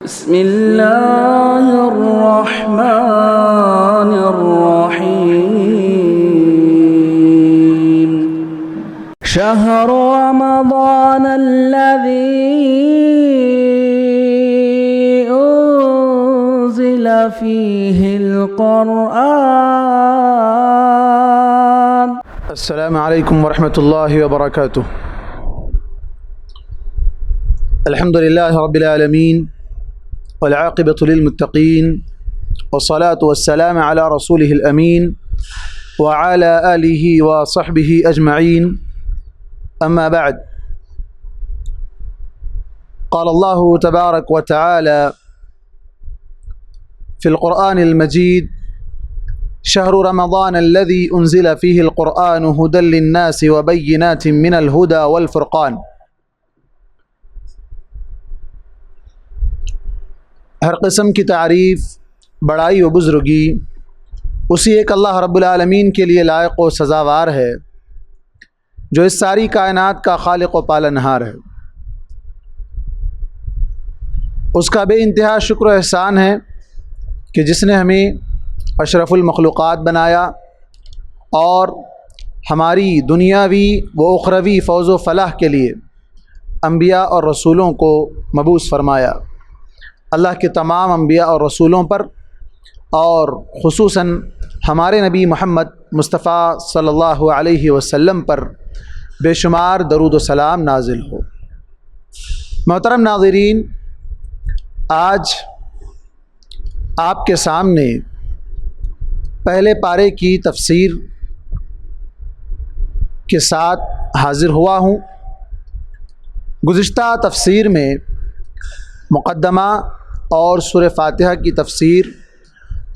بسم اللہ الرحمن الرحیم شہر رمضان الذی انزل فیہ القرآن۔ السلام علیکم ورحمۃ اللہ وبرکاتہ۔ الحمد للہ رب العالمین والعاقبۃ للمتقین والصلاة والسلام علی رسولہ الامین وعلی آلہ وصحبہ اجمعین، اما بعد، قال اللہ تبارک وتعالی فی القرآن المجید: شهر رمضان الذي انزل فيه القرآن هدى للناس وبينات من الهدى والفرقان۔ ہر قسم کی تعریف، بڑائی و بزرگی اسی ایک اللہ رب العالمین کے لیے لائق و سزاوار ہے جو اس ساری کائنات کا خالق و پالنہار ہے۔ اس کا بے انتہا شکر و احسان ہے کہ جس نے ہمیں اشرف المخلوقات بنایا اور ہماری دنیاوی و اخروی فوز و فلاح کے لیے انبیاء اور رسولوں کو مبعوث فرمایا۔ اللہ کے تمام انبیاء اور رسولوں پر اور خصوصاً ہمارے نبی محمد مصطفیٰ صلی اللہ علیہ وسلم پر بے شمار درود و سلام نازل ہو۔ محترم ناظرین، آج آپ کے سامنے پہلے پارے کی تفسیر کے ساتھ حاضر ہوا ہوں۔ گزشتہ تفسیر میں مقدمہ اور سورہ فاتحہ کی تفسیر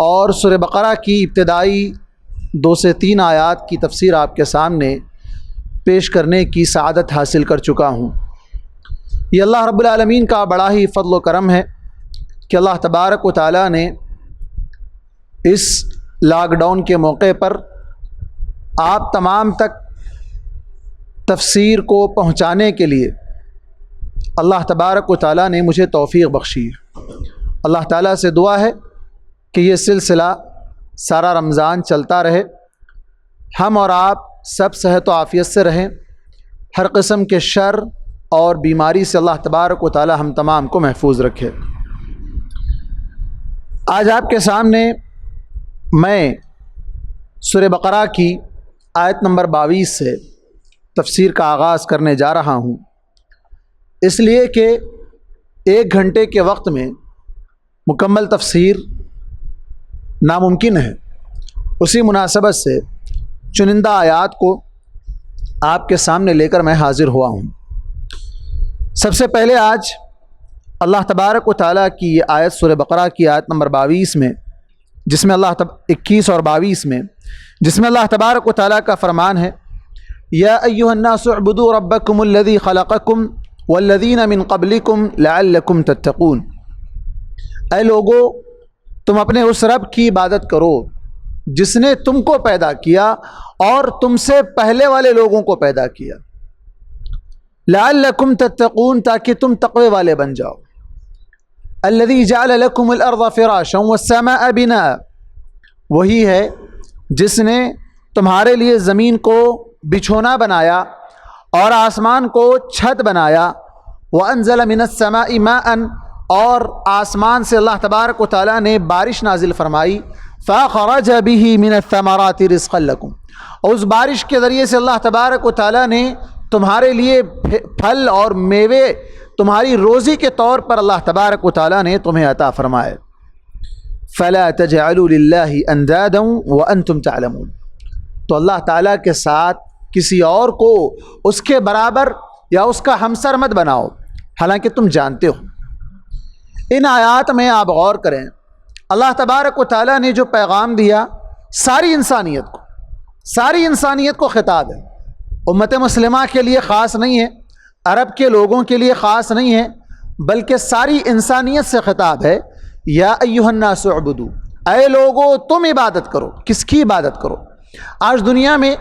اور سورہ بقرہ کی ابتدائی 2 سے 3 آیات کی تفسیر آپ کے سامنے پیش کرنے کی سعادت حاصل کر چکا ہوں۔ یہ اللہ رب العالمین کا بڑا ہی فضل و کرم ہے کہ اللہ تبارک و تعالیٰ نے اس لاک ڈاؤن کے موقع پر آپ تمام تک تفسیر کو پہنچانے کے لیے اللہ تبارک و تعالیٰ نے مجھے توفیق بخشی ہے۔ اللہ تعالیٰ سے دعا ہے کہ یہ سلسلہ سارا رمضان چلتا رہے، ہم اور آپ سب صحت و عافیت سے رہیں، ہر قسم کے شر اور بیماری سے اللہ تبارک و تعالیٰ ہم تمام کو محفوظ رکھے۔ آج آپ کے سامنے میں سورہ بقرہ کی آیت نمبر 22 سے تفسیر کا آغاز کرنے جا رہا ہوں، اس لیے کہ 1 گھنٹے کے وقت میں مکمل تفسیر ناممکن ہے۔ اسی مناسبت سے چنندہ آیات کو آپ کے سامنے لے کر میں حاضر ہوا ہوں۔ سب سے پہلے آج اللہ تبارک و تعالیٰ کی یہ آیت سورہ بقرہ کی آیت نمبر 22 میں، جس میں 21 اور 22 میں، جس میں اللہ تبارک و تعالیٰ کا فرمان ہے: یا ایھا الناس اعبدوا ربکم الذی خلقکم والذین من قبلکم لعلکم تتقون۔ اے لوگو، تم اپنے اس رب کی عبادت کرو جس نے تم کو پیدا کیا اور تم سے پہلے والے لوگوں کو پیدا کیا، لعلکم تتقون، تاکہ تم تقوی والے بن جاؤ۔ الذی جعل لکم الارض فراشا والسماء بناء، وہی ہے جس نے تمہارے لیے زمین کو بچھونا بنایا اور آسمان کو چھت بنایا، وانزل من السماء ماء، اور آسمان سے اللہ تبارک و تعالیٰ نے بارش نازل فرمائی، فاخرج به من الثمرات رزقا لکم، اور اس بارش کے ذریعے سے اللہ تبارک و تعالیٰ نے تمہارے لیے پھل اور میوے تمہاری روزی کے طور پر اللہ تبارک و تعالیٰ نے تمہیں عطا فرمائے۔ فلا تجعلوا للہ اندادا وانتم تعلمون، تو اللہ تعالیٰ کے ساتھ کسی اور کو اس کے برابر یا اس کا ہمسر مت بناؤ، حالانکہ تم جانتے ہو۔ ان آیات میں آپ غور کریں، اللہ تبارک و تعالیٰ نے جو پیغام دیا ساری انسانیت کو خطاب ہے، امت مسلمہ کے لیے خاص نہیں ہے، عرب کے لوگوں کے لیے خاص نہیں ہے، بلکہ ساری انسانیت سے خطاب ہے۔ یا ایھا الناس اعبدوا، اے لوگو تم عبادت کرو۔ کس کی عبادت کرو؟ آج دنیا میں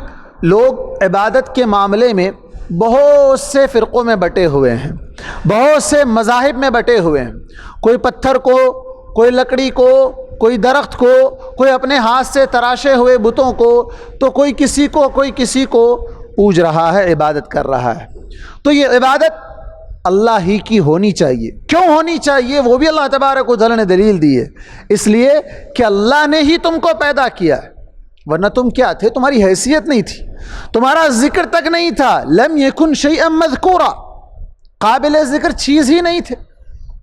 لوگ عبادت کے معاملے میں بہت سے فرقوں میں بٹے ہوئے ہیں۔ بہت سے مذاہب میں بٹے ہوئے ہیں، کوئی پتھر کو، کوئی لکڑی کو، کوئی درخت کو، کوئی اپنے ہاتھ سے تراشے ہوئے بتوں کو، تو کوئی کسی کو پوج رہا ہے، عبادت کر رہا ہے۔ تو یہ عبادت اللہ ہی کی ہونی چاہیے۔ کیوں ہونی چاہیے؟ وہ بھی اللہ تبارک و تعالیٰ نے دلیل دی ہے، اس لیے کہ اللہ نے ہی تم کو پیدا کیا ہے، ورنہ تم کیا تھے؟ تمہاری حیثیت نہیں تھی، تمہارا ذکر تک نہیں تھا۔ لم یکن شیئا مذکورا، قابل ذکر چیز ہی نہیں تھے،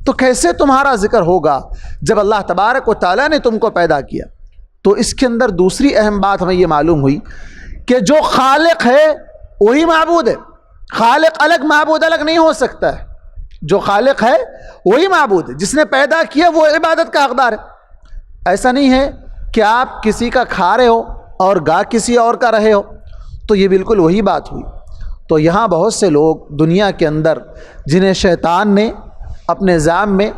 تو کیسے تمہارا ذکر ہوگا جب اللہ تبارک و تعالیٰ نے تم کو پیدا کیا؟ تو اس کے اندر دوسری اہم بات ہمیں یہ معلوم ہوئی کہ جو خالق ہے وہی معبود ہے، خالق الگ معبود الگ نہیں ہو سکتا ہے۔ جو خالق ہے وہی معبود ہے، جس نے پیدا کیا وہ عبادت کا حقدار ہے۔ ایسا نہیں ہے کہ آپ کسی کا کھا رہے ہو اور گا کسی اور کا رہے ہو، تو یہ بالکل وہی بات ہوئی۔ تو یہاں بہت سے لوگ دنیا کے اندر جنہیں شیطان نے اپنے ذہن میں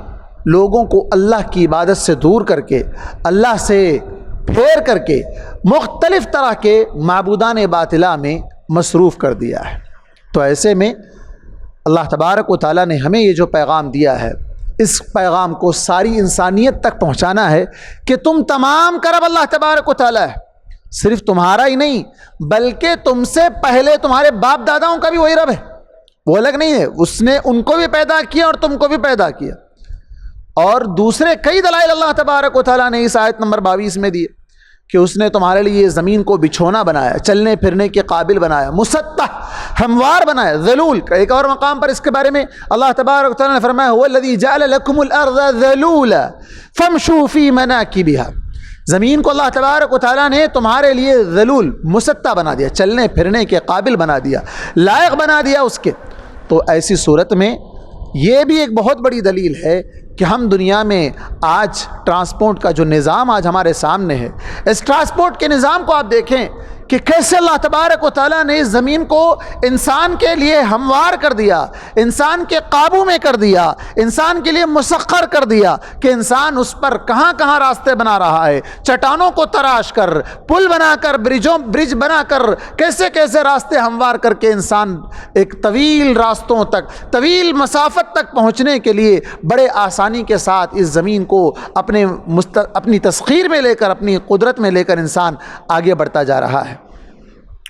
لوگوں کو اللہ کی عبادت سے دور کر کے، اللہ سے پھیر کر کے مختلف طرح کے معبودان باطلہ میں مصروف کر دیا ہے۔ تو ایسے میں اللہ تبارک و تعالیٰ نے ہمیں یہ جو پیغام دیا ہے، اس پیغام کو ساری انسانیت تک پہنچانا ہے کہ تم تمام کا رب اللہ تبارک و تعالیٰ ہے۔ صرف تمہارا ہی نہیں بلکہ تم سے پہلے تمہارے باپ داداؤں کا بھی وہی رب ہے، وہ الگ نہیں ہے، اس نے ان کو بھی پیدا کیا اور تم کو بھی پیدا کیا۔ اور دوسرے کئی دلائل اللہ تبارک و تعالیٰ نے اس آیت نمبر 22 میں دیے کہ اس نے تمہارے لیے زمین کو بچھونا بنایا، چلنے پھرنے کے قابل بنایا، مسطح ہموار بنایا، ذلول۔ ایک اور مقام پر اس کے بارے میں اللہ تبارک و تعالیٰ نے فرمایا هو الذی جعل لکم الارض ذلولا فامشوا فی مناکبها۔ زمین کو اللہ تبارک و تعالیٰ نے تمہارے لیے ذلول، مسطح بنا دیا، چلنے پھرنے کے قابل بنا دیا، لائق بنا دیا اس کے۔ تو ایسی صورت میں یہ بھی ایک بہت بڑی دلیل ہے کہ ہم دنیا میں آج ٹرانسپورٹ کا جو نظام آج ہمارے سامنے ہے، اس ٹرانسپورٹ کے نظام کو آپ دیکھیں کہ کیسے اللہ تبارک و تعالیٰ نے اس زمین کو انسان کے لیے ہموار کر دیا، انسان کے قابو میں کر دیا، انسان کے لیے مسخر کر دیا کہ انسان اس پر کہاں کہاں راستے بنا رہا ہے، چٹانوں کو تراش کر، پل بنا کر، برج بنا کر، کیسے کیسے راستے ہموار کر کے انسان ایک طویل راستوں تک، طویل مسافت تک پہنچنے کے لیے بڑے آسانی کے ساتھ اس زمین کو اپنی تسخیر میں لے کر، اپنی قدرت میں لے کر انسان آگے بڑھتا جا رہا ہے۔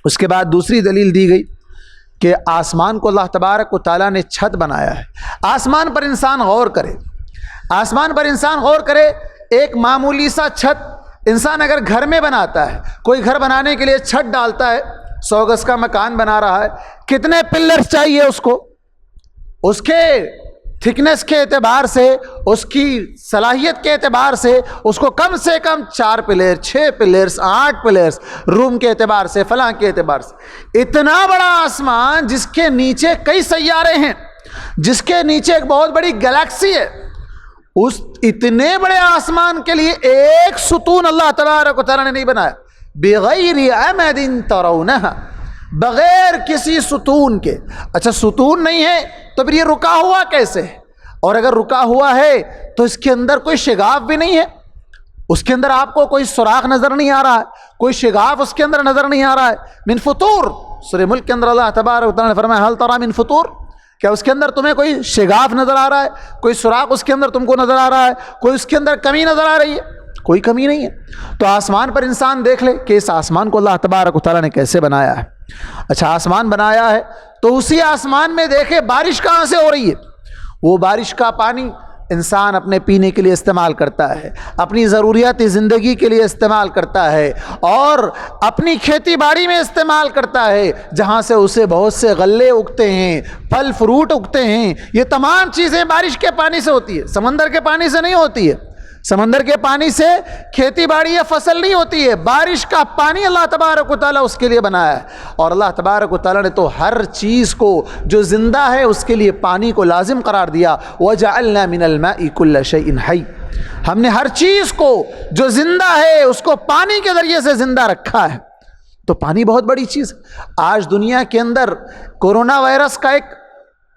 اس کے بعد دوسری دلیل دی گئی کہ آسمان کو اللہ تبارک و تعالیٰ نے چھت بنایا ہے۔ آسمان پر انسان غور کرے، آسمان پر انسان غور کرے، ایک معمولی سا چھت انسان اگر گھر میں بناتا ہے، کوئی گھر بنانے کے لیے چھت ڈالتا ہے، 100 گز کا مکان بنا رہا ہے، کتنے پلرز چاہیے اس کو؟ اس کے تھکنس کے اعتبار سے، اس کی صلاحیت کے اعتبار سے اس کو کم سے کم 4 پلر، 6 پلرز، 8 پلرز، روم کے اعتبار سے، فلاں کے اعتبار سے۔ اتنا بڑا آسمان جس کے نیچے کئی سیارے ہیں، جس کے نیچے ایک بہت بڑی گلیکسی ہے، اس اتنے بڑے آسمان کے لیے ایک ستون اللہ تبارک و تعالیٰ نے نہیں بنایا، بغیر عمد ترونہا، بغیر کسی ستون کے۔ اچھا ستون نہیں ہے تو پھر یہ رکا ہوا کیسے ہے؟ اور اگر رکا ہوا ہے تو اس کے اندر کوئی شگاف بھی نہیں ہے، اس کے اندر آپ کو کوئی سوراخ نظر نہیں آ رہا ہے، کوئی شگاف اس کے اندر نظر نہیں آ رہا ہے۔ من فطور، سورہ ملک کے اندر اللہ تبارک و تعالیٰ نے فرمایا هل ترى من فطور، کیا اس کے اندر تمہیں کوئی شگاف نظر آ رہا ہے، کوئی سوراخ اس کے اندر تم کو نظر آ رہا ہے، کوئی اس کے اندر کمی نظر آ رہی ہے؟ کوئی کمی نہیں ہے۔ تو آسمان پر انسان دیکھ لے کہ اس آسمان کو اللہ تبارک و تعالیٰ نے کیسے بنایا ہے۔ اچھا آسمان بنایا ہے تو اسی آسمان میں دیکھے بارش کہاں سے ہو رہی ہے؟ وہ بارش کا پانی انسان اپنے پینے کے لیے استعمال کرتا ہے، اپنی ضروریات زندگی کے لیے استعمال کرتا ہے، اور اپنی کھیتی باڑی میں استعمال کرتا ہے، جہاں سے اسے بہت سے غلے اگتے ہیں، پھل فروٹ اگتے ہیں۔ یہ تمام چیزیں بارش کے پانی سے ہوتی ہے، سمندر کے پانی سے نہیں ہوتی ہے۔ سمندر کے پانی سے کھیتی باڑی یا فصل نہیں ہوتی ہے، بارش کا پانی اللہ تبارک و تعالیٰ اس کے لیے بنایا ہے۔ اور اللہ تبارک و تعالیٰ نے تو ہر چیز کو جو زندہ ہے اس کے لیے پانی کو لازم قرار دیا، وَجَعَلْنَا مِنَ الْمَاءِ كُلَّ شَيْءٍ حَيٍّ، ہم نے ہر چیز کو جو زندہ ہے اس کو پانی کے ذریعے سے زندہ رکھا ہے۔ تو پانی بہت بڑی چیز ہے۔ آج دنیا کے اندر کورونا وائرس کا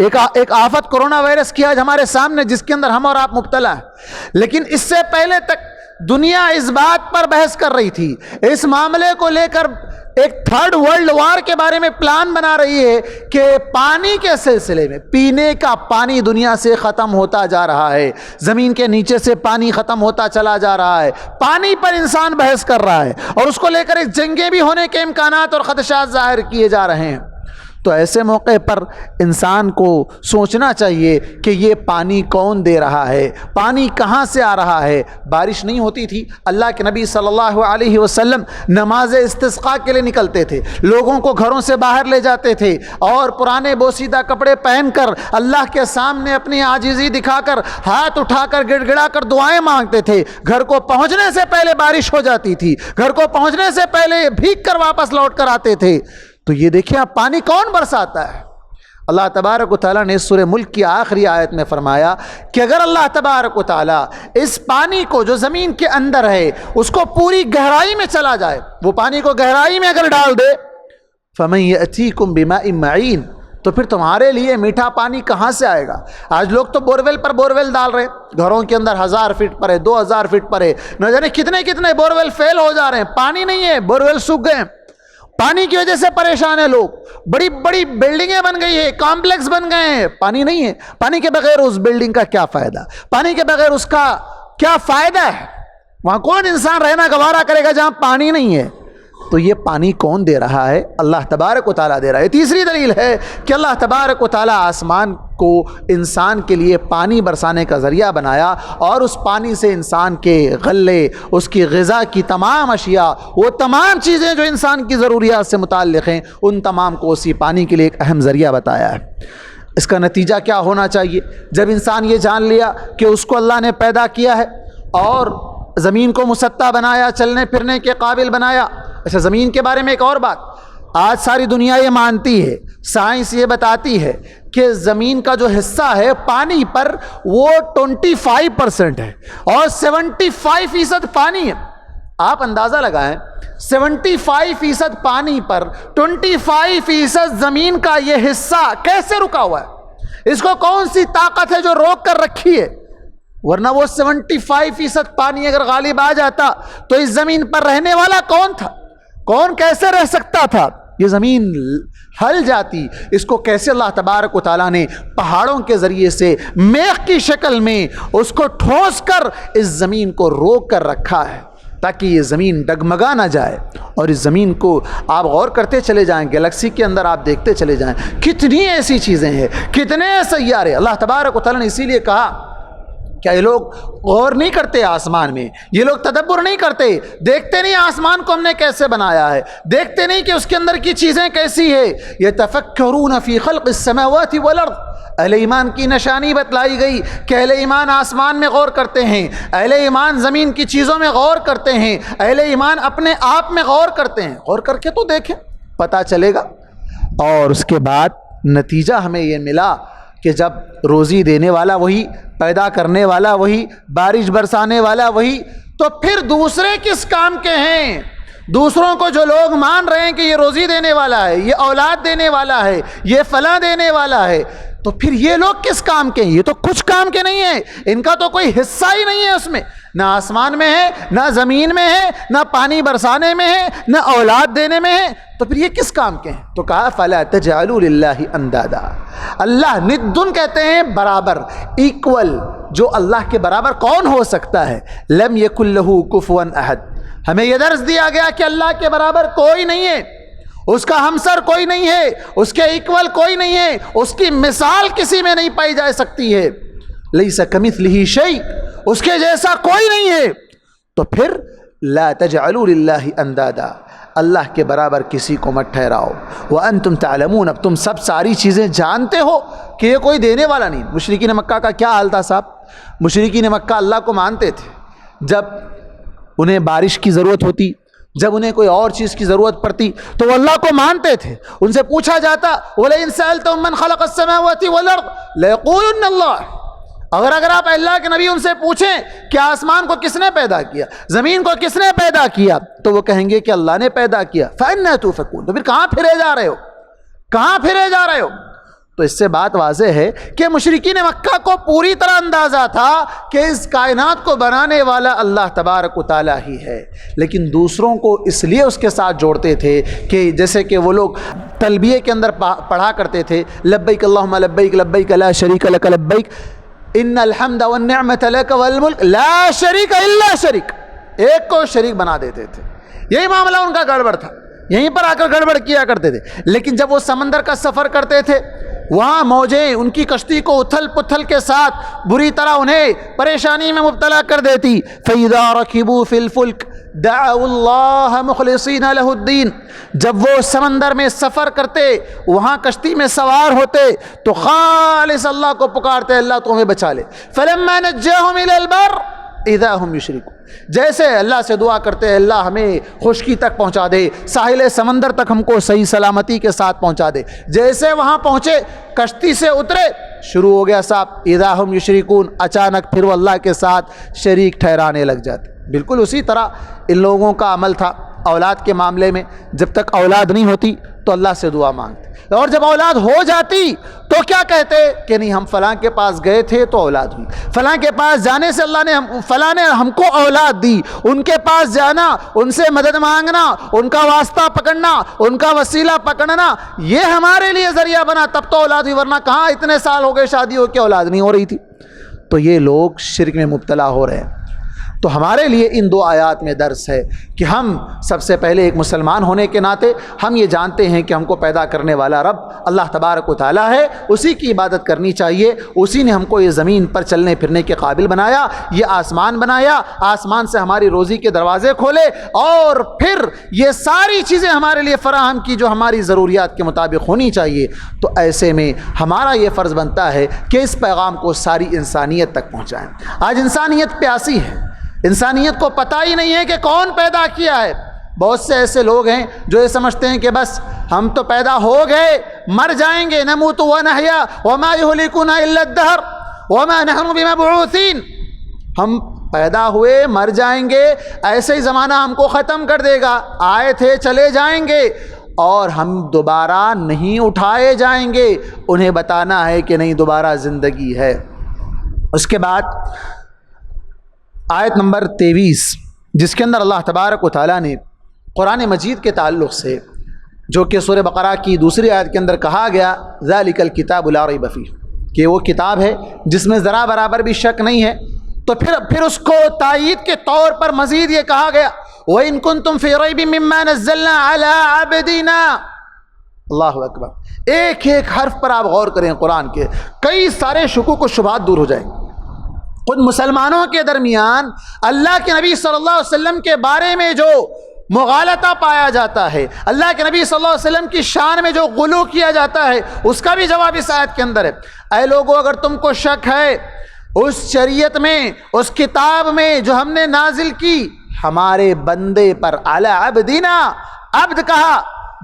ایک آفت کورونا وائرس کی آج ہمارے سامنے، جس کے اندر ہم اور آپ مبتلا ہیں، لیکن اس سے پہلے تک دنیا اس بات پر بحث کر رہی تھی، اس معاملے کو لے کر ایک تھرڈ ورلڈ وار کے بارے میں پلان بنا رہی ہے کہ پانی کے سلسلے میں پینے کا پانی دنیا سے ختم ہوتا جا رہا ہے، زمین کے نیچے سے پانی ختم ہوتا چلا جا رہا ہے، پانی پر انسان بحث کر رہا ہے اور اس کو لے کر ایک جنگیں بھی ہونے کے امکانات اور خدشات ظاہر کیے جا رہے ہیں۔ تو ایسے موقع پر انسان کو سوچنا چاہیے کہ یہ پانی کون دے رہا ہے، پانی کہاں سے آ رہا ہے۔ بارش نہیں ہوتی تھی، اللہ کے نبی صلی اللہ علیہ وسلم نماز استسقاء کے لیے نکلتے تھے، لوگوں کو گھروں سے باہر لے جاتے تھے اور پرانے بوسیدہ کپڑے پہن کر اللہ کے سامنے اپنی عاجزی دکھا کر ہاتھ اٹھا کر گڑ گڑا کر دعائیں مانگتے تھے۔ گھر کو پہنچنے سے پہلے بارش ہو جاتی تھی، گھر کو پہنچنے سے پہلے بھیگ کر واپس لوٹ کر آتے تھے۔ تو یہ دیکھیں آپ پانی کون برساتا ہے؟ اللہ تبارک و تعالیٰ نے سورہ ملک کی آخری آیت میں فرمایا کہ اگر اللہ تبارک و تعالیٰ اس پانی کو جو زمین کے اندر ہے اس کو پوری گہرائی میں چلا جائے، وہ پانی کو گہرائی میں اگر ڈال دے فَمَن يَأْتِيكُم بِمَاءٍ مَّعِينٍ، تو پھر تمہارے لیے میٹھا پانی کہاں سے آئے گا؟ آج لوگ تو بورویل پر بورویل ڈال رہے ہیں، گھروں کے اندر 1000 فٹ پر ہے، 2000 فٹ پر ہے، نہ جانے کتنے کتنے بورویل فیل ہو جا رہے ہیں، پانی نہیں ہے، بورویل سوکھ گئے ہیں، پانی کی وجہ سے پریشان ہیں لوگ، بڑی بڑی بلڈنگیں بن گئی ہیں، کمپلیکس بن گئے ہیں، پانی نہیں ہے۔ پانی کے بغیر اس بلڈنگ کا کیا فائدہ؟ پانی کے بغیر اس کا کیا فائدہ ہے؟ وہاں کون انسان رہنا گوارا کرے گا جہاں پانی نہیں ہے؟ تو یہ پانی کون دے رہا ہے؟ اللہ تبارک و تعالیٰ دے رہا ہے۔ تیسری دلیل ہے کہ اللہ تبارک و تعالیٰ آسمان کو انسان کے لیے پانی برسانے کا ذریعہ بنایا اور اس پانی سے انسان کے غلے، اس کی غذا کی تمام اشیاء، وہ تمام چیزیں جو انسان کی ضروریات سے متعلق ہیں، ان تمام کو اسی پانی کے لیے ایک اہم ذریعہ بتایا ہے۔ اس کا نتیجہ کیا ہونا چاہیے؟ جب انسان یہ جان لیا کہ اس کو اللہ نے پیدا کیا ہے اور زمین کو مسطح بنایا، چلنے پھرنے کے قابل بنایا۔ اچھا، زمین کے بارے میں ایک اور بات، آج ساری دنیا یہ مانتی ہے، سائنس یہ بتاتی ہے کہ زمین کا جو حصہ ہے پانی پر وہ 25% ہے اور 75% پانی ہے۔ آپ اندازہ لگائیں 75% پانی پر 25% زمین کا یہ حصہ کیسے رکا ہوا ہے؟ اس کو کون سی طاقت ہے جو روک کر رکھی ہے؟ ورنہ وہ 75% پانی اگر غالب آ جاتا تو اس زمین پر رہنے والا کون تھا؟ کون کیسے رہ سکتا تھا؟ یہ زمین ہل جاتی۔ اس کو کیسے اللہ تبارک و تعالیٰ نے پہاڑوں کے ذریعے سے میخ کی شکل میں اس کو ٹھوس کر اس زمین کو روک کر رکھا ہے تاکہ یہ زمین ڈگمگا نہ جائے۔ اور اس زمین کو آپ غور کرتے چلے جائیں، گلیکسی کے اندر آپ دیکھتے چلے جائیں، کتنی ایسی چیزیں ہیں، کتنے سیارے۔ اللہ تبارک و تعالیٰ نے اسی لیے کہا کیا یہ لوگ غور نہیں کرتے آسمان میں؟ یہ لوگ تدبر نہیں کرتے؟ دیکھتے نہیں آسمان کو ہم نے کیسے بنایا ہے؟ دیکھتے نہیں کہ اس کے اندر کی چیزیں کیسی ہے؟ یتفکرون فی خلق السماوات والارض، اہل ایمان کی نشانی بتلائی گئی کہ اہل ایمان آسمان میں غور کرتے ہیں، اہل ایمان زمین کی چیزوں میں غور کرتے ہیں، اہل ایمان اپنے آپ میں غور کرتے ہیں۔ غور کر کے تو دیکھیں، پتہ چلے گا۔ اور اس کے بعد نتیجہ ہمیں یہ ملا کہ جب روزی دینے والا وہی، پیدا کرنے والا وہی، بارش برسانے والا وہی، تو پھر دوسرے کس کام کے ہیں؟ دوسروں کو جو لوگ مان رہے ہیں کہ یہ روزی دینے والا ہے، یہ اولاد دینے والا ہے، یہ فلاں دینے والا ہے، تو پھر یہ لوگ کس کام کے ہیں؟ یہ تو کچھ کام کے نہیں ہیں، ان کا تو کوئی حصہ ہی نہیں ہے اس میں، نہ آسمان میں ہے، نہ زمین میں ہے، نہ پانی برسانے میں ہے، نہ اولاد دینے میں ہے، تو پھر یہ کس کام کے ہیں؟ تو کہا فَلَا تَجْعَلُوا لِلَّهِ أَنْدَادًا، اللہ ندن کہتے ہیں برابر، ایکول، جو اللہ کے برابر کون ہو سکتا ہے؟ لَمْ يَكُنْ لَهُ كُفُوًا أَحَدٌ، ہمیں یہ درس دیا گیا کہ اللہ کے برابر کوئی نہیں ہے، اس کا ہمسر کوئی نہیں ہے، اس کے ایکول کوئی نہیں ہے، اس کی مثال کسی میں نہیں پائی جا سکتی ہے۔ لیس کمثلہ شیء، اس کے جیسا کوئی نہیں ہے۔ تو پھر لا تجعلوا للہ اندادا، اللہ کے برابر کسی کو مت ٹھہراؤ۔ وانتم تعلمون، اب تم سب ساری چیزیں جانتے ہو کہ یہ کوئی دینے والا نہیں۔ مشرکین مکہ کا کیا حال تھا صاحب؟ مشرکین مکہ اللہ کو مانتے تھے، جب انہیں بارش کی ضرورت ہوتی، جب انہیں کوئی اور چیز کی ضرورت پڑتی تو وہ اللہ کو مانتے تھے۔ ان سے پوچھا جاتا وَلَئِن سَأَلْتَهُم مَّن خَلَقَ السَّمَاوَاتِ وَالْأَرْضَ لَيَقُولُنَّ اللَّهُ، اگر آپ اللہ کے نبی ان سے پوچھیں کہ آسمان کو کس نے پیدا کیا، زمین کو کس نے پیدا کیا، تو وہ کہیں گے کہ اللہ نے پیدا کیا۔ فَأَنَّىٰ تُؤْفَكُونَ، تو پھر کہاں پھرے جا رہے ہو؟ کہاں پھرے جا رہے ہو؟ تو اس سے بات واضح ہے کہ مشرکین مکہ کو پوری طرح اندازہ تھا کہ اس کائنات کو بنانے والا اللہ تبارک و تعالیٰ ہی ہے، لیکن دوسروں کو اس لیے اس کے ساتھ جوڑتے تھے کہ جیسے کہ وہ لوگ تلبیہ کے اندر پڑھا کرتے تھے لبیک اللہم لبیک لبیک لا شریک لک لبیک ان الحمد والنعمت لک والملک لا شریک الا شریک، ایک کو شریک بنا دیتے تھے۔ یہی معاملہ ان کا گڑبڑ تھا، یہیں پر آ کر گڑبڑ کیا کرتے تھے۔ لیکن جب وہ سمندر کا سفر کرتے تھے، وہاں موجیں ان کی کشتی کو اتھل پتھل کے ساتھ بری طرح انہیں پریشانی میں مبتلا کر دیتی۔ فَإِذَا رَكِبُوا فِي الْفُلْكِ دَعَوُا اللَّهَ مُخْلِصِينَ لَهُ الدِّينَ، جب وہ سمندر میں سفر کرتے، وہاں کشتی میں سوار ہوتے تو خالص اللہ کو پکارتے، اللہ تو ہمیں بچا لے۔ فَلَمَّا نَجَّاهُمْ إِلَى الْبَرِّ اذا ہم یشرکون، جیسے اللہ سے دعا کرتے ہیں اللہ ہمیں خشکی تک پہنچا دے، ساحل سمندر تک ہم کو صحیح سلامتی کے ساتھ پہنچا دے، جیسے وہاں پہنچے کشتی سے اترے شروع ہو گیا صاحب اذا ہم یشرکون، اچانک پھر وہ اللہ کے ساتھ شریک ٹھہرانے لگ جاتے۔ بالکل اسی طرح ان لوگوں کا عمل تھا اولاد کے معاملے میں، جب تک اولاد نہیں ہوتی تو اللہ سے دعا مانگتے، اور جب اولاد ہو جاتی تو کیا کہتے کہ نہیں ہم فلاں کے پاس گئے تھے تو اولاد ہوئی، فلاں کے پاس جانے سے اللہ نے فلاں نے ہم کو اولاد دی، ان کے پاس جانا، ان سے مدد مانگنا، ان کا واسطہ پکڑنا، ان کا وسیلہ پکڑنا، یہ ہمارے لیے ذریعہ بنا تب تو اولاد ہوئی، ورنہ کہاں اتنے سال ہو گئے شادی ہو کے اولاد نہیں ہو رہی تھی۔ تو یہ لوگ شرک میں مبتلا ہو رہے ہیں۔ تو ہمارے لیے ان دو آیات میں درس ہے کہ ہم سب سے پہلے ایک مسلمان ہونے کے ناطے ہم یہ جانتے ہیں کہ ہم کو پیدا کرنے والا رب اللہ تبارک و تعالیٰ ہے، اسی کی عبادت کرنی چاہیے، اسی نے ہم کو یہ زمین پر چلنے پھرنے کے قابل بنایا، یہ آسمان بنایا، آسمان سے ہماری روزی کے دروازے کھولے، اور پھر یہ ساری چیزیں ہمارے لیے فراہم کی جو ہماری ضروریات کے مطابق ہونی چاہیے۔ تو ایسے میں ہمارا یہ فرض بنتا ہے کہ اس پیغام کو ساری انسانیت تک پہنچائیں۔ آج انسانیت پیاسی ہے، انسانیت کو پتہ ہی نہیں ہے کہ کون پیدا کیا ہے۔ بہت سے ایسے لوگ ہیں جو یہ سمجھتے ہیں کہ بس ہم تو پیدا ہو گئے، مر جائیں گے، نموت ونحیا وما یہلکنا الا الدہر وما نحن بمبعوثین، ہم پیدا ہوئے مر جائیں گے، ایسے ہی زمانہ ہم کو ختم کر دے گا، آئے تھے چلے جائیں گے، اور ہم دوبارہ نہیں اٹھائے جائیں گے۔ انہیں بتانا ہے کہ نہیں، دوبارہ زندگی ہے۔ اس کے بعد آیت نمبر 23 جس کے اندر اللہ تبارک و تعالیٰ نے قرآن مجید کے تعلق سے، جو کہ سورہ بقرہ کی دوسری آیت کے اندر کہا گیا ذالک الکتاب لا ریب فیہ، کہ وہ کتاب ہے جس میں ذرا برابر بھی شک نہیں ہے، تو پھر اس کو تائید کے طور پر مزید یہ کہا گیا وَإِن كُنتُمْ فِي رَيْبٍ مِّمَّا نَزَّلْنَا عَلَىٰ عَبْدِنَا۔ اللہ اکبر، ایک ایک حرف پر آپ غور کریں قرآن کے، کئی سارے شکوک و شبہات دور ہو جائیں گے۔ خود مسلمانوں کے درمیان اللہ کے نبی صلی اللہ علیہ وسلم کے بارے میں جو مغالطہ پایا جاتا ہے، اللہ کے نبی صلی اللہ علیہ وسلم کی شان میں جو غلو کیا جاتا ہے، اس کا بھی جواب اس آیت کے اندر ہے۔ اے لوگو، اگر تم کو شک ہے اس شریعت میں، اس کتاب میں جو ہم نے نازل کی ہمارے بندے پر، علی عبدنا، عبد کہا،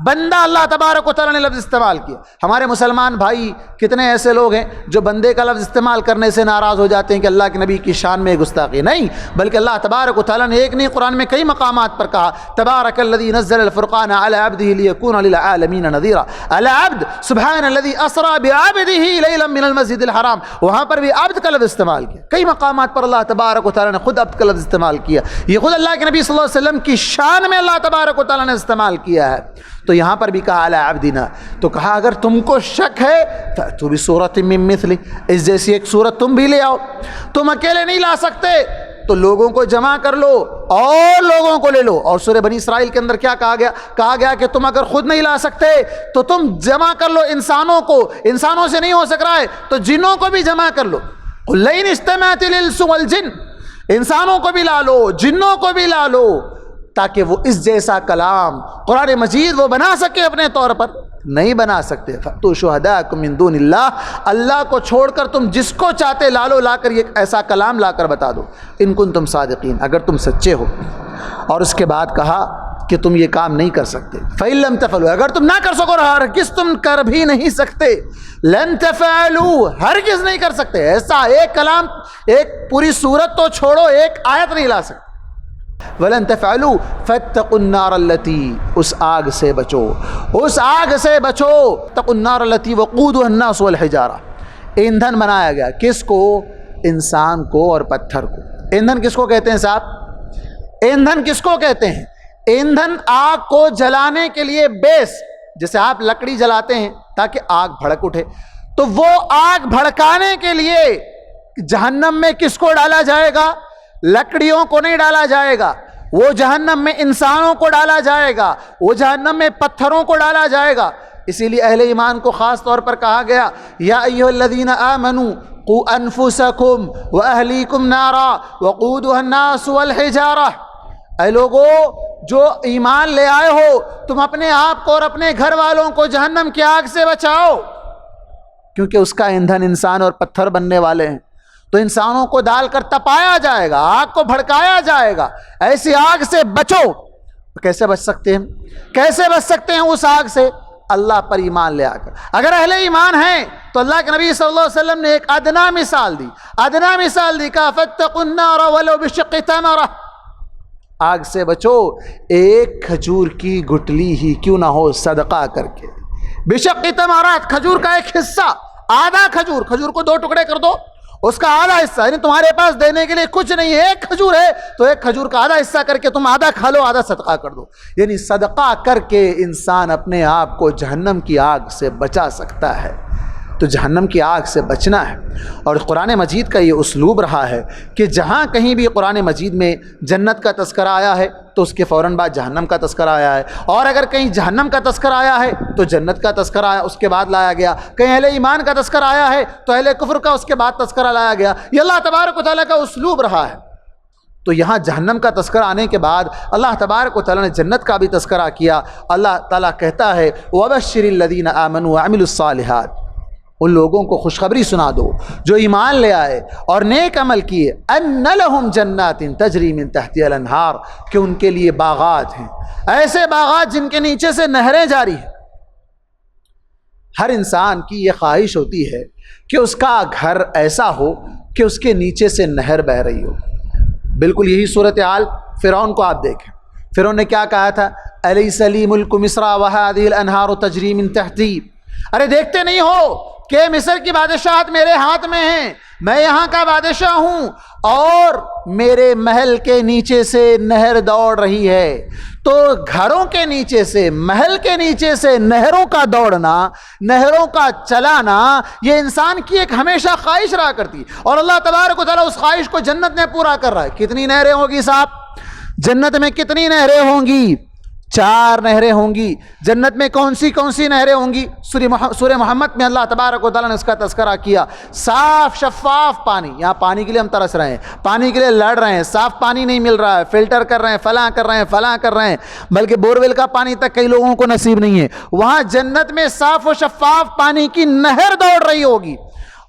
بندہ اللہ تبارک و تعالیٰ نے لفظ استعمال کیا۔ ہمارے مسلمان بھائی کتنے ایسے لوگ ہیں جو بندے کا لفظ استعمال کرنے سے ناراض ہو جاتے ہیں کہ اللہ کے نبی کی شان میں گستاخی نہیں، بلکہ اللہ تبارک و تعالیٰ نے ایک نہیں قرآن میں کئی مقامات پر کہا تبارک الذی نزل الفرقان علی عبدہ لیکون للعالمین نذیرا، العبد سبحان الذی اسری بعبدہ لیلا من المسجد الحرام، وہاں پر بھی عبد کا لفظ استعمال کیا۔ کئی مقامات پر اللہ تبارک و تعالیٰ نے خود عبد کا لفظ استعمال کیا، یہ خود اللہ کے نبی صلی اللہ علیہ وسلم کی شان میں اللہ تبارک و تعالیٰ نے استعمال کیا ہے۔ تو یہاں پر بھی کہا علی عبدنا، تو کہا اگر تم کو شک ہے فأتوا بسورۃ من مثلہ، اس جیسی ایک سورت تم بھی لے آؤ۔ تم اکیلے نہیں لا سکتے تو لوگوں کو جمع کر لو اور لوگوں کو لے لو۔ اور سورہ بنی اسرائیل کے اندر کیا کہا گیا؟ کہا گیا کہ تم اگر خود نہیں لا سکتے تو تم جمع کر لو انسانوں کو، انسانوں سے نہیں ہو سک رہا ہے تو جنوں کو بھی جمع کر لو۔ قل لئن اجتمعت الانس والجن، انسانوں کو بھی لا لو، جنوں کو بھی لا لو، تاکہ وہ اس جیسا کلام قرآن مجید وہ بنا سکے اپنے طور پر، نہیں بنا سکتے۔ فَأْتُوا شُهَدَاءَكُم مِّن دُونِ اللَّهِ، اللہ کو چھوڑ کر تم جس کو چاہتے لا لو، لا کر یہ ایسا کلام لا کر بتا دو، ان کنتم صادقین، اگر تم سچے ہو۔ اور اس کے بعد کہا کہ تم یہ کام نہیں کر سکتے، فَإِن لَّمْ تَفْعَلُوا، اگر تم نہ کر سکو اور ہرگز تم کر بھی نہیں سکتے، لَن تَفْعَلُوا، ہرگز نہیں کر سکتے، ایسا ایک کلام، ایک پوری سورت تو چھوڑو، ایک آیت نہیں لا سکتے، ولن تفعلوا فاتقوا النار التي، اس آگ سے بچو، اس آگ سے بچو، اتقوا النار التي وقودها الناس والحجارہ۔ ایندھن بنایا گیا کس کو؟ انسان کو اور پتھر کو۔ ایندھن کس کو کہتے ہیں صاحب؟ ایندھن کس کو کہتے ہیں؟ ایندھن آگ کو جلانے کے لیے بیس، جیسے آپ لکڑی جلاتے ہیں تاکہ آگ بھڑک اٹھے، تو وہ آگ بھڑکانے کے لیے جہنم میں کس کو ڈالا جائے گا؟ لکڑیوں کو نہیں ڈالا جائے گا، وہ جہنم میں انسانوں کو ڈالا جائے گا، وہ جہنم میں پتھروں کو ڈالا جائے گا۔ اسی لیے اہل ایمان کو خاص طور پر کہا گیا یا ایھا الذین آمنوا قوا انفسکم واہلیکم نارا وقودها الناس والحجارہ، اے لوگو جو ایمان لے آئے ہو تم اپنے آپ کو اور اپنے گھر والوں کو جہنم کی آگ سے بچاؤ، کیونکہ اس کا ایندھن انسان اور پتھر بننے والے ہیں، تو انسانوں کو ڈال کر تپایا جائے گا، آگ کو بھڑکایا جائے گا، ایسی آگ سے بچو۔ کیسے بچ سکتے ہیں؟ کیسے بچ سکتے ہیں اس آگ سے؟ اللہ پر ایمان لے آ کر۔ اگر اہل ایمان ہیں تو اللہ کے نبی صلی اللہ علیہ وسلم نے ایک ادنا مثال دی، ادنا مثال دی، کہا فاتقوا النار ولو بشق تمرہ، آگ سے بچو ایک کھجور کی گٹلی ہی کیوں نہ ہو صدقہ کر کے۔ بشق تمرات، کھجور کا ایک حصہ، آدھا کھجور، کھجور کو دو ٹکڑے کر دو، اس کا آدھا حصہ، یعنی تمہارے پاس دینے کے لیے کچھ نہیں ہے، ایک کھجور ہے تو ایک کھجور کا آدھا حصہ کر کے تم آدھا کھا لو، آدھا صدقہ کر دو۔ یعنی صدقہ کر کے انسان اپنے آپ کو جہنم کی آگ سے بچا سکتا ہے۔ تو جہنم کی آگ سے بچنا ہے، اور قرآن مجید کا یہ اسلوب رہا ہے کہ جہاں کہیں بھی قرآن مجید میں جنت کا تذکرہ آیا ہے تو اس کے فوراً بعد جہنم کا تذکرہ آیا ہے، اور اگر کہیں جہنم کا تذکرہ آیا ہے تو جنت کا تذکرہ آیا اس کے بعد لایا گیا، کہیں اہل ایمان کا تذکرہ آیا ہے تو اہل کفر کا اس کے بعد تذکرہ لایا گیا۔ یہ اللہ تبارک و تعالیٰ کا اسلوب رہا ہے۔ تو یہاں جہنم کا تذکرہ آنے کے بعد اللہ تبارک و تعالیٰ نے جنت کا بھی تذکرہ کیا۔ اللہ تعالیٰ کہتا ہے وَبَشِّرِ الَّذِينَ آمَنُوا وَعَمِلُوا الصَّالِحَاتِ، ان لوگوں کو خوشخبری سنا دو جو ایمان لے آئے اور نیک عمل کیے، ان لہم جنات تجری من تحتها الانہار، کہ ان کے لیے باغات ہیں، ایسے باغات جن کے نیچے سے نہریں جاری ہیں۔ ہر انسان کی یہ خواہش ہوتی ہے کہ اس کا گھر ایسا ہو کہ اس کے نیچے سے نہر بہہ رہی ہو۔ بالکل یہی صورتحال فرعون کو آپ دیکھیں، فرعون نے کیا کہا تھا؟ الیس لی ملک مصر وہذہ الانہار تجری من تحتی، ارے دیکھتے نہیں ہو کہ مصر کی بادشاہت میرے ہاتھ میں ہے، میں یہاں کا بادشاہ ہوں اور میرے محل کے نیچے سے نہر دوڑ رہی ہے۔ تو گھروں کے نیچے سے، محل کے نیچے سے نہروں کا دوڑنا، نہروں کا چلانا، یہ انسان کی ایک ہمیشہ خواہش رہا کرتی، اور اللہ تبارک و تعالیٰ اس خواہش کو جنت میں پورا کر رہا ہے۔ کتنی نہریں ہوں گی صاحب جنت میں؟ کتنی نہریں ہوں گی؟ 4 نہریں ہوں گی جنت میں۔ کون سی نہریں ہوں گی؟ سورہ محمد میں اللہ تبارک و تعالیٰ نے اس کا تذکرہ کیا۔ صاف شفاف پانی، یہاں پانی کے لیے ہم ترس رہے ہیں، پانی کے لیے لڑ رہے ہیں، صاف پانی نہیں مل رہا ہے، فلٹر کر رہے ہیں، فلاں کر رہے ہیں، بلکہ بورویل کا پانی تک کئی لوگوں کو نصیب نہیں ہے۔ وہاں جنت میں صاف و شفاف پانی کی نہر دوڑ رہی ہوگی،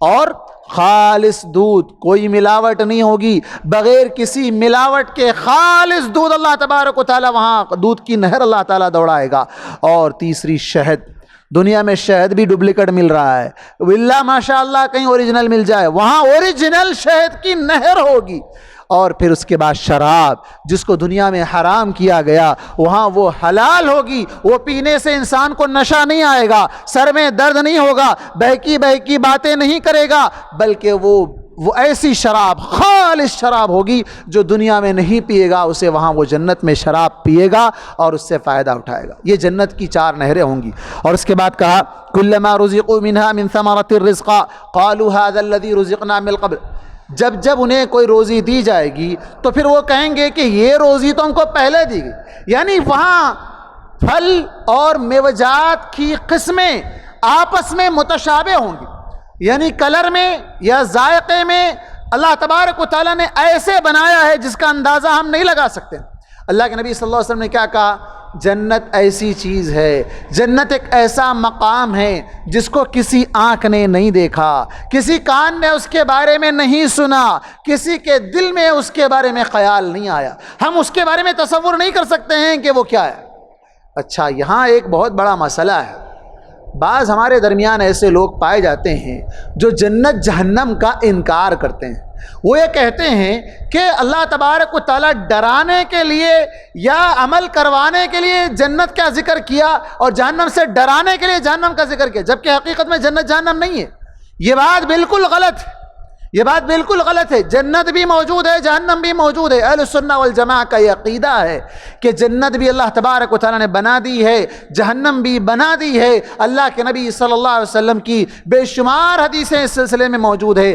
اور خالص دودھ، کوئی ملاوٹ نہیں ہوگی، بغیر کسی ملاوٹ کے خالص دودھ اللہ تبارک و تعالیٰ، وہاں دودھ کی نہر اللہ تعالیٰ دوڑائے گا۔ اور تیسری شہد، دنیا میں شہد بھی ڈپلیکیٹ مل رہا ہے، واللہ ماشاء اللہ کہیں اوریجنل مل جائے، وہاں اوریجنل شہد کی نہر ہوگی۔ اور پھر اس کے بعد شراب، جس کو دنیا میں حرام کیا گیا وہاں وہ حلال ہوگی، وہ پینے سے انسان کو نشہ نہیں آئے گا، سر میں درد نہیں ہوگا، بہکی باتیں نہیں کرے گا، بلکہ وہ ایسی شراب، خالص شراب ہوگی جو دنیا میں نہیں پیے گا اسے وہاں وہ جنت میں شراب پیے گا اور اس سے فائدہ اٹھائے گا۔ یہ جنت کی 4 نہریں ہوں گی۔ اور اس کے بعد کہا کلما رزقوا منها من ثمرۃ الرزق قالوا هذا الذي رزقنا من قبل، جب انہیں کوئی روزی دی جائے گی تو پھر وہ کہیں گے کہ یہ روزی تو ہم کو پہلے دی گئی۔ یعنی وہاں پھل اور میوجات کی قسمیں آپس میں متشابہ ہوں گی، یعنی کلر میں یا ذائقے میں اللہ تبارک و تعالیٰ نے ایسے بنایا ہے جس کا اندازہ ہم نہیں لگا سکتے۔ اللہ کے نبی صلی اللہ علیہ وسلم نے کیا کہا؟ جنت ایسی چیز ہے، جنت ایک ایسا مقام ہے جس کو کسی آنکھ نے نہیں دیکھا، کسی کان نے اس کے بارے میں نہیں سنا، کسی کے دل میں اس کے بارے میں خیال نہیں آیا، ہم اس کے بارے میں تصور نہیں کر سکتے ہیں کہ وہ کیا ہے۔ اچھا، یہاں ایک بہت بڑا مسئلہ ہے، بعض ہمارے درمیان ایسے لوگ پائے جاتے ہیں جو جنت جہنم کا انکار کرتے ہیں۔ وہ یہ کہتے ہیں کہ اللہ تبارک و تعالیٰ ڈرانے کے لیے یا عمل کروانے کے لیے جنت کا ذکر کیا اور جہنم سے ڈرانے کے لیے جہنم کا ذکر کیا، جبکہ حقیقت میں جنت جہنم نہیں ہے۔ یہ بات بالکل غلط ہے، یہ بات بالکل غلط ہے۔ جنت بھی موجود ہے، جہنم بھی موجود ہے۔ اہل سنہ والجماعہ کا یہ عقیدہ ہے کہ جنت بھی اللہ تبارک و تعالیٰ نے بنا دی ہے، جہنم بھی بنا دی ہے۔ اللہ کے نبی صلی اللہ علیہ وسلم کی بے شمار حدیثیں اس سلسلے میں موجود ہے۔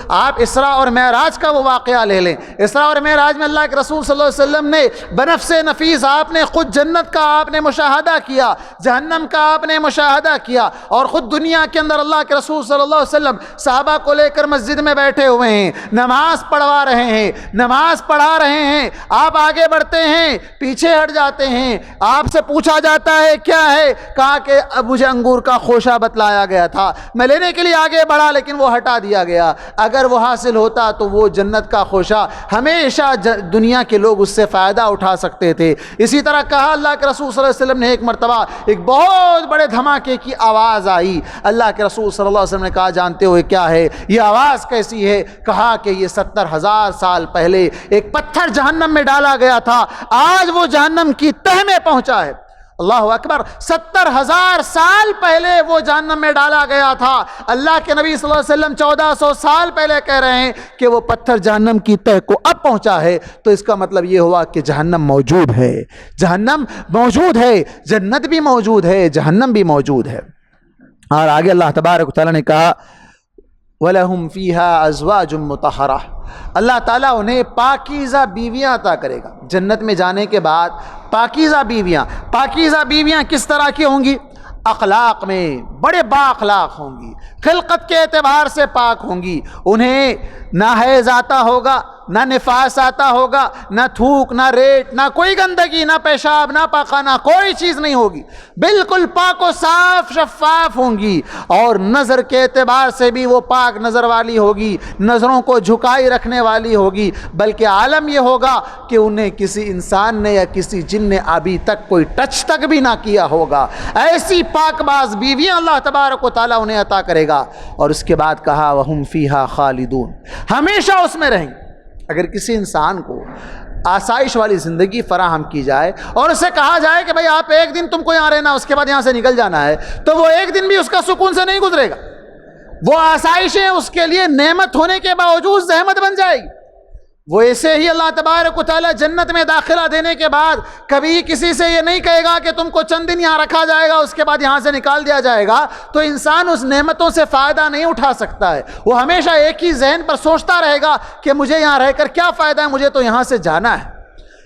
آپ اسراء اور معراج کا وہ واقعہ لے لیں، اسراء اور معراج میں اللہ کے رسول صلی اللہ علیہ وسلم نے بنفس نفیس آپ نے خود جنت کا آپ نے مشاہدہ کیا، جہنم کا آپ نے مشاہدہ کیا، اور خود دنیا کے اندر اللہ کے رسول صلی اللہ علیہ وسلم صحابہ کو لے کر مسجد میں بیٹھے ہوئے ہیں، نماز پڑھوا رہے ہیں، نماز پڑھا رہے ہیں، آپ آگے بڑھتے ہیں، پیچھے ہٹ جاتے ہیں، آپ سے پوچھا جاتا ہے کیا ہے، کہا کہ مجھے انگور کا خوشہ بتلایا گیا تھا، میں لینے کے لیے آگے بڑھا لیکن وہ ہٹا دیا گیا۔ اگر وہ حاصل ہوتا تو وہ جنت کا خوشہ ہمیشہ دنیا کے لوگ اس سے فائدہ اٹھا سکتے تھے۔ اسی طرح کہا اللہ کے رسول صلی اللہ علیہ وسلم نے ایک مرتبہ ایک بہت بڑے دھماکے کی آواز آئی، اللہ کے رسول صلی اللہ علیہ وسلم نے کہا جانتے ہوئے کیا ہے یہ آواز کیسی ہے؟ کہا کہ یہ 70,000 سال پہلے ایک پتھر جہنم میں ڈالا گیا تھا، آج وہ جہنم کی تہ میں پہنچا ہے۔ اللہ اکبر، 70,000 سال پہلے وہ جہنم میں ڈالا گیا تھا۔ اللہ کے نبی صلی اللہ علیہ وسلم 1400 سال پہلے کہہ رہے ہیں کہ وہ پتھر جہنم کی تہ کو اب پہنچا ہے، تو اس کا مطلب یہ ہوا کہ جہنم موجود ہے، جہنم موجود ہے، جنت بھی موجود ہے، جہنم بھی موجود ہے۔ اور آگے اللہ تبارک و تعالیٰ نے کہا وَلَهُمْ فِيهَا أَزْوَاجٌ مُطَهَّرَةٌ، اللہ تعالیٰ انہیں پاکیزہ بیویاں عطا کرے گا۔ جنت میں جانے کے بعد پاکیزہ بیویاں کس طرح کی ہوں گی؟ اخلاق میں بڑے با اخلاق ہوں گی، خلقت کے اعتبار سے پاک ہوں گی، انہیں نہ حیض آتا ہوگا، نہ نفاس آتا ہوگا، نہ تھوک، نہ ریٹ، نہ کوئی گندگی، نہ پیشاب، نہ پاخانہ، کوئی چیز نہیں ہوگی، بالکل پاک و صاف شفاف ہوں گی، اور نظر کے اعتبار سے بھی وہ پاک نظر والی ہوگی، نظروں کو جھکائی رکھنے والی ہوگی، بلکہ عالم یہ ہوگا کہ انہیں کسی انسان نے یا کسی جن نے ابھی تک کوئی ٹچ تک بھی نہ کیا ہوگا۔ ایسی پاک باز بیویاں اللہ تبارک و تعالیٰ انہیں عطا کرے گا۔ اور اس کے بعد کہا وَهُمْ فِيهَا خَالِدُونَ، ہمیشہ اس میں رہیں گے۔ اگر کسی انسان کو آسائش والی زندگی فراہم کی جائے اور اسے کہا جائے کہ بھئی آپ ایک دن تم کو یہاں رہنا، اس کے بعد یہاں سے نکل جانا ہے، تو وہ ایک دن بھی اس کا سکون سے نہیں گزرے گا۔ وہ آسائشیں اس کے لیے نعمت ہونے کے باوجود زحمت بن جائے گی۔ وہ ایسے ہی اللہ تبارک و تعالیٰ جنت میں داخلہ دینے کے بعد کبھی کسی سے یہ نہیں کہے گا کہ تم کو چند دن یہاں رکھا جائے گا اس کے بعد یہاں سے نکال دیا جائے گا، تو انسان اس نعمتوں سے فائدہ نہیں اٹھا سکتا ہے۔ وہ ہمیشہ ایک ہی ذہن پر سوچتا رہے گا کہ مجھے یہاں رہ کر کیا فائدہ ہے، مجھے تو یہاں سے جانا ہے۔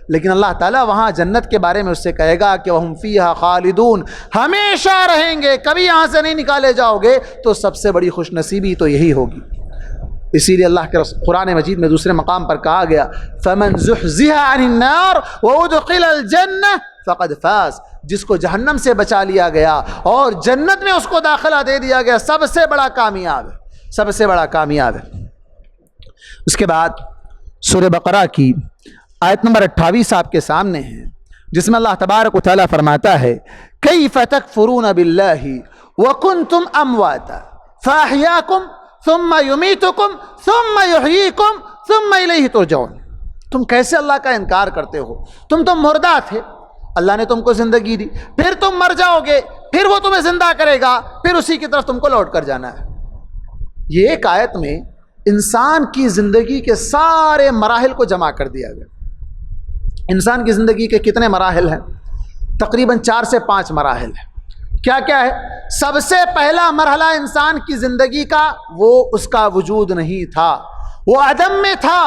لیکن اللہ تعالیٰ وہاں جنت کے بارے میں اس سے کہے گا کہ وَهُمْ فِيهَا خَالِدُونَ، ہمیشہ رہیں گے، کبھی یہاں سے نہیں نکالے جاؤ گے۔ تو سب سے بڑی خوش نصیبی تو یہی ہوگی۔ اسی لیے اللہ کے قرآن مجید میں دوسرے مقام پر کہا گیا فَمَنْ زُحْزِحَ عَنِ النَّارِ وَأُدْخِلَ الْجَنَّةَ فَقَدْ فَازَ، جس کو جہنم سے بچا لیا گیا اور جنت میں اس کو داخلہ دے دیا گیا، سب سے بڑا کامیاب ہے، سب سے بڑا کامیاب ہے۔ اس کے بعد سورہ بقرہ کی آیت نمبر 28 آپ کے سامنے ہے، جس میں اللہ تبارک و تعالیٰ فرماتا ہے كَيْفَ تَكْفُرُونَ بِاللَّهِ وَكُنْتُمْ أَمْوَاتًا فَأَحْيَاكُمْ ثُمَّ يُمِيتُكُمْ ثُمَّ يُحْيِيكُمْ ثُمَّ إِلَيْهِ تُرْجَعُونَ، تم کیسے اللہ کا انکار کرتے ہو؟ تم تو مردہ تھے، اللہ نے تم کو زندگی دی، پھر تم مر جاؤ گے، پھر وہ تمہیں زندہ کرے گا، پھر اسی کی طرف تم کو لوٹ کر جانا ہے۔ یہ ایک آیت میں انسان کی زندگی کے سارے مراحل کو جمع کر دیا گیا۔ انسان کی زندگی کے کتنے مراحل ہیں؟ تقریباً 4 سے 5 مراحل ہیں۔ کیا کیا ہے؟ سب سے پہلا مرحلہ انسان کی زندگی کا، وہ اس کا وجود نہیں تھا، وہ عدم میں تھا،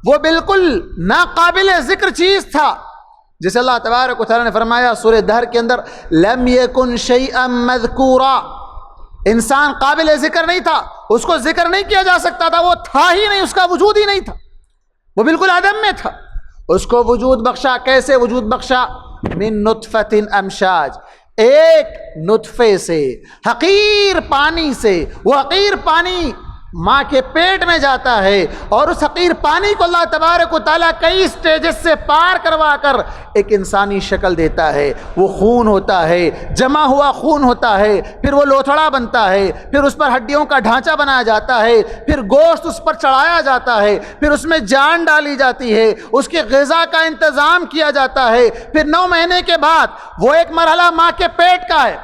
وہ بالکل ناقابل ذکر چیز تھا، جسے اللہ تبارک و تعالیٰ نے فرمایا سورہ دہر کے اندر لم یکن شیئا مذکورا، انسان قابل ذکر نہیں تھا، اس کو ذکر نہیں کیا جا سکتا تھا، وہ تھا ہی نہیں، اس کا وجود ہی نہیں تھا، وہ بالکل عدم میں تھا۔ اس کو وجود بخشا، کیسے وجود بخشا؟ من نطفۃ امشاج، ایک نطفے سے، حقیر پانی سے۔ وہ حقیر پانی ماں کے پیٹ میں جاتا ہے اور اس حقیر پانی کو اللہ تبارک و تعالیٰ کئی سٹیجز سے پار کروا کر ایک انسانی شکل دیتا ہے. وہ خون ہوتا ہے، جمع ہوا خون ہوتا ہے، پھر وہ لوتھڑا بنتا ہے، پھر اس پر ہڈیوں کا ڈھانچہ بنایا جاتا ہے، پھر گوشت اس پر چڑھایا جاتا ہے، پھر اس میں جان ڈالی جاتی ہے، اس کے غذا کا انتظام کیا جاتا ہے. پھر 9 مہینے کے بعد وہ ایک مرحلہ ماں کے پیٹ کا ہے،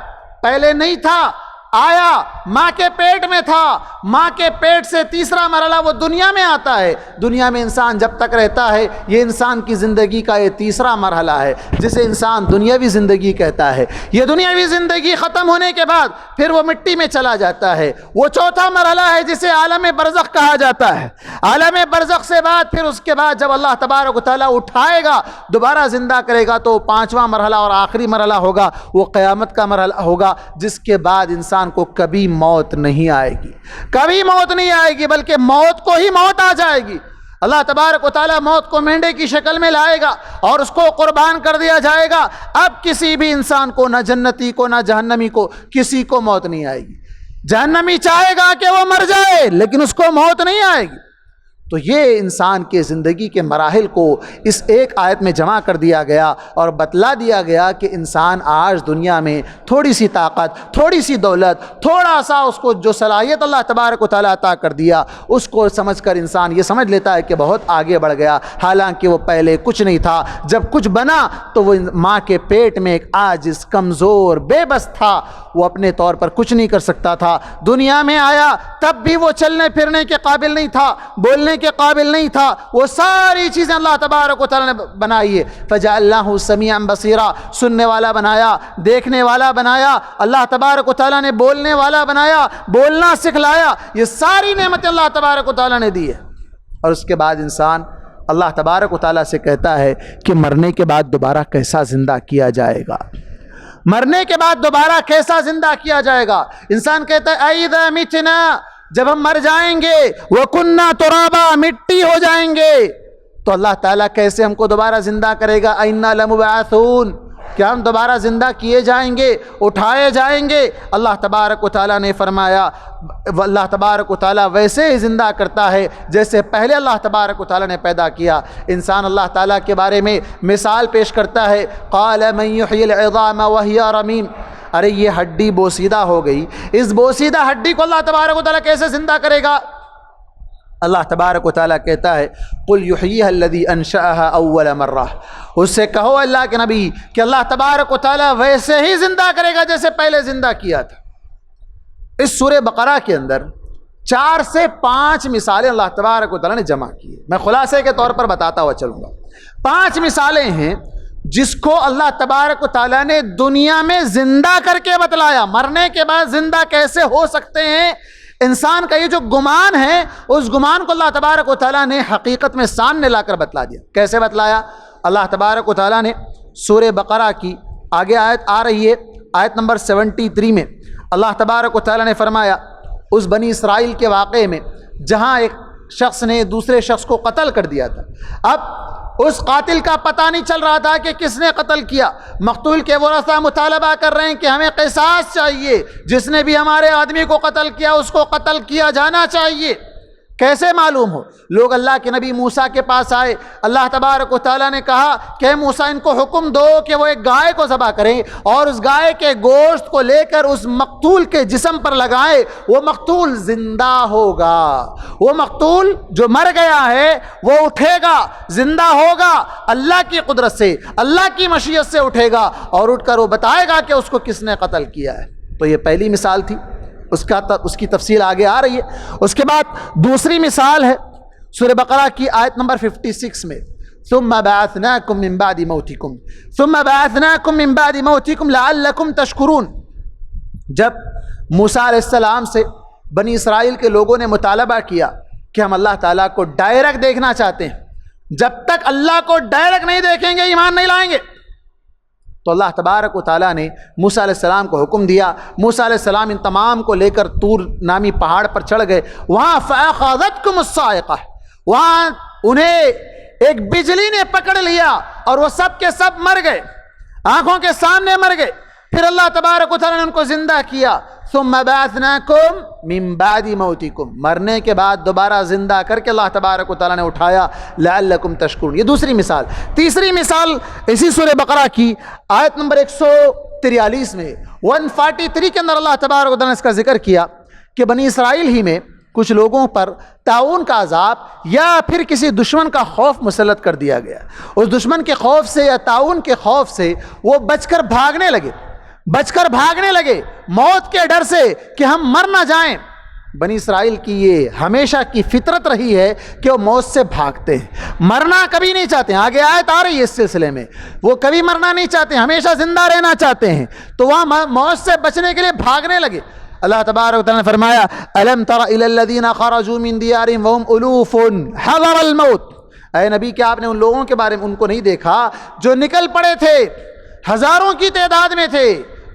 پہلے نہیں تھا، آیا ماں کے پیٹ میں تھا، ماں کے پیٹ سے تیسرا مرحلہ وہ دنیا میں آتا ہے. دنیا میں انسان جب تک رہتا ہے یہ انسان کی زندگی کا یہ تیسرا مرحلہ ہے جسے انسان دنیاوی زندگی کہتا ہے. یہ دنیاوی زندگی ختم ہونے کے بعد پھر وہ مٹی میں چلا جاتا ہے. وہ چوتھا مرحلہ ہے جسے عالم برزخ کہا جاتا ہے. عالم برزخ سے بعد پھر اس کے بعد جب اللہ تبارک و تعالیٰ اٹھائے گا، دوبارہ زندہ کرے گا، تو 5واں مرحلہ اور آخری مرحلہ ہوگا، وہ قیامت کا مرحلہ ہوگا، جس کے بعد انسان کو کبھی موت نہیں آئے گی، کبھی موت نہیں آئے گی، بلکہ موت کو ہی موت آ جائے گی. اللہ تبارک و تعالیٰ موت کو مینڈے کی شکل میں لائے گا اور اس کو قربان کر دیا جائے گا. اب کسی بھی انسان کو، نہ جنتی کو نہ جہنمی کو، کسی کو موت نہیں آئے گی. جہنمی چاہے گا کہ وہ مر جائے لیکن اس کو موت نہیں آئے گی. تو یہ انسان کے زندگی کے مراحل کو اس ایک آیت میں جمع کر دیا گیا اور بتلا دیا گیا کہ انسان آج دنیا میں تھوڑی سی طاقت، تھوڑی سی دولت، تھوڑا سا اس کو جو صلاحیت اللہ تبارک و تعالیٰ عطا کر دیا، اس کو سمجھ کر انسان یہ سمجھ لیتا ہے کہ بہت آگے بڑھ گیا، حالانکہ وہ پہلے کچھ نہیں تھا. جب کچھ بنا تو وہ ماں کے پیٹ میں ایک عاجز، کمزور، بے بس تھا، وہ اپنے طور پر کچھ نہیں کر سکتا تھا. دنیا میں آیا تب بھی وہ چلنے پھرنے کے قابل نہیں تھا، بولنے کے قابل نہیں تھا. وہ ساری چیزیں اللہ تبارک و تعالیٰ نے بنائی ہے. فجعلناہ سمیعا بصیرا، سننے والا بنایا، دیکھنے والا بنایا. اللہ تبارک و تعالیٰ نے بولنے والا بنایا، بولنا سکھلایا. یہ ساری نعمتیں اللہ تبارک و تعالیٰ نے دی ہے. اور اس کے بعد انسان اللہ تبارک و تعالیٰ سے کہتا ہے کہ مرنے کے بعد دوبارہ کیسا زندہ کیا جائے گا، مرنے کے بعد دوبارہ کیسا زندہ کیا جائے گا. انسان کہتا ہے اَإِذَا مِتْنَا، جب ہم مر جائیں گے، وَكُنَّا تُرَابًا، مٹی ہو جائیں گے، تو اللہ تعالیٰ کیسے ہم کو دوبارہ زندہ کرے گا. أَإِنَّا لَمُبْعَثُونَ، کیا ہم دوبارہ زندہ کیے جائیں گے، اٹھائے جائیں گے. اللہ تبارک و تعالیٰ نے فرمایا اللہ تبارک و تعالیٰ ویسے ہی زندہ کرتا ہے جیسے پہلے اللہ تبارک و تعالیٰ نے پیدا کیا. انسان اللہ تعالیٰ کے بارے میں مثال پیش کرتا ہے، قَالَ مَن يُحْيِي الْعِظَامَ وَهِيَ رَمِيمٌ، ارے یہ ہڈی بوسیدہ ہو گئی، اس بوسیدہ ہڈی کو اللہ تبارک و تعالیٰ کیسے زندہ کرے گا. اللہ تبارک و تعالیٰ کہتا ہے قُلْ يُحْيِيهَا الَّذِي أَنشَأَهَا أَوَّلَ مَرَّةٍ، اس سے کہو اللہ کے نبی کہ اللہ تبارک و تعالیٰ ویسے ہی زندہ کرے گا جیسے پہلے زندہ کیا تھا. اس سورہ بقرہ کے اندر 4 سے 5 مثالیں اللہ تبارک و تعالیٰ نے جمع کی ہے. میں خلاصے کے طور پر بتاتا ہوا چلوں گا. 5 مثالیں ہیں جس کو اللہ تبارک و تعالیٰ نے دنیا میں زندہ کر کے بتلایا. مرنے کے بعد زندہ کیسے ہو سکتے ہیں، انسان کا یہ جو گمان ہے، اس گمان کو اللہ تبارک و تعالیٰ نے حقیقت میں سامنے لا کر بتلا دیا. کیسے بتلایا؟ اللہ تبارک و تعالیٰ نے سورہ بقرہ کی آگے آیت آ رہی ہے، آیت نمبر 73 میں اللہ تبارک و تعالیٰ نے فرمایا اس بنی اسرائیل کے واقعے میں جہاں ایک شخص نے دوسرے شخص کو قتل کر دیا تھا. اب اس قاتل کا پتہ نہیں چل رہا تھا کہ کس نے قتل کیا. مقتول کے ورثہ مطالبہ کر رہے ہیں کہ ہمیں قصاص چاہیے، جس نے بھی ہمارے آدمی کو قتل کیا اس کو قتل کیا جانا چاہیے. کیسے معلوم ہو؟ لوگ اللہ کے نبی موسیٰ کے پاس آئے. اللہ تبارک و تعالیٰ نے کہا کہ موسیٰ ان کو حکم دو کہ وہ ایک گائے کو ذبح کریں اور اس گائے کے گوشت کو لے کر اس مقتول کے جسم پر لگائیں. وہ مقتول زندہ ہوگا، وہ مقتول جو مر گیا ہے وہ اٹھے گا، زندہ ہوگا، اللہ کی قدرت سے، اللہ کی مشیت سے اٹھے گا اور اٹھ کر وہ بتائے گا کہ اس کو کس نے قتل کیا ہے. تو یہ پہلی مثال تھی، اس کی تفصیل آگے آ رہی ہے. اس کے بعد دوسری مثال ہے سورہ بقرہ کی آیت نمبر 56 میں، ثم بعثناکم من بعد موتکم ثم بعثناکم من بعد موتکم لعلکم تشکرون. جب موسیٰ علیہ السلام سے بنی اسرائیل کے لوگوں نے مطالبہ کیا کہ ہم اللہ تعالیٰ کو ڈائریکٹ دیکھنا چاہتے ہیں، جب تک اللہ کو ڈائریکٹ نہیں دیکھیں گے ایمان نہیں لائیں گے، تو اللہ تبارک و تعالیٰ نے موسیٰ علیہ السلام کو حکم دیا. موسیٰ علیہ السلام ان تمام کو لے کر طور نامی پہاڑ پر چڑھ گئے. وہاں فَأَخَذَتْكُمُ الصَّاعِقَةُ، وہاں انہیں ایک بجلی نے پکڑ لیا اور وہ سب کے سب مر گئے، آنکھوں کے سامنے مر گئے. پھر اللہ تبارک و تعالیٰ نے ان کو زندہ کیا. ثم بعثناکم من بعد موتکم, مرنے کے بعد دوبارہ زندہ کر کے اللہ تبارک و تعالیٰ نے اٹھایا. لعلکم تشکرون. یہ دوسری مثال. تیسری مثال اسی سورہ بقرہ کی آیت نمبر 143 میں 143 کے اندر اللہ تبارک و تعالیٰ نے اس کا ذکر کیا کہ بنی اسرائیل ہی میں کچھ لوگوں پر طاعون کا عذاب یا پھر کسی دشمن کا خوف مسلط کر دیا گیا. اس دشمن کے خوف سے یا طاعون کے خوف سے وہ بچ کر بھاگنے لگے موت کے ڈر سے کہ ہم مر نہ جائیں. بنی اسرائیل کی یہ ہمیشہ کی فطرت رہی ہے کہ وہ موت سے بھاگتے ہیں, مرنا کبھی نہیں چاہتے ہیں. آگے آیت آ رہی ہے اس سلسلے میں, وہ کبھی مرنا نہیں چاہتے, ہمیشہ زندہ رہنا چاہتے ہیں. تو وہاں موت سے بچنے کے لیے بھاگنے لگے. اللہ تبارک و تعالیٰ نے فرمایا الم تر الی الذین خرجوا من دیارہم وهم الوف حذر الموت. اے نبی کیا آپ نے ان لوگوں کے بارے میں ان کو نہیں دیکھا جو نکل پڑے تھے, ہزاروں کی تعداد میں تھے,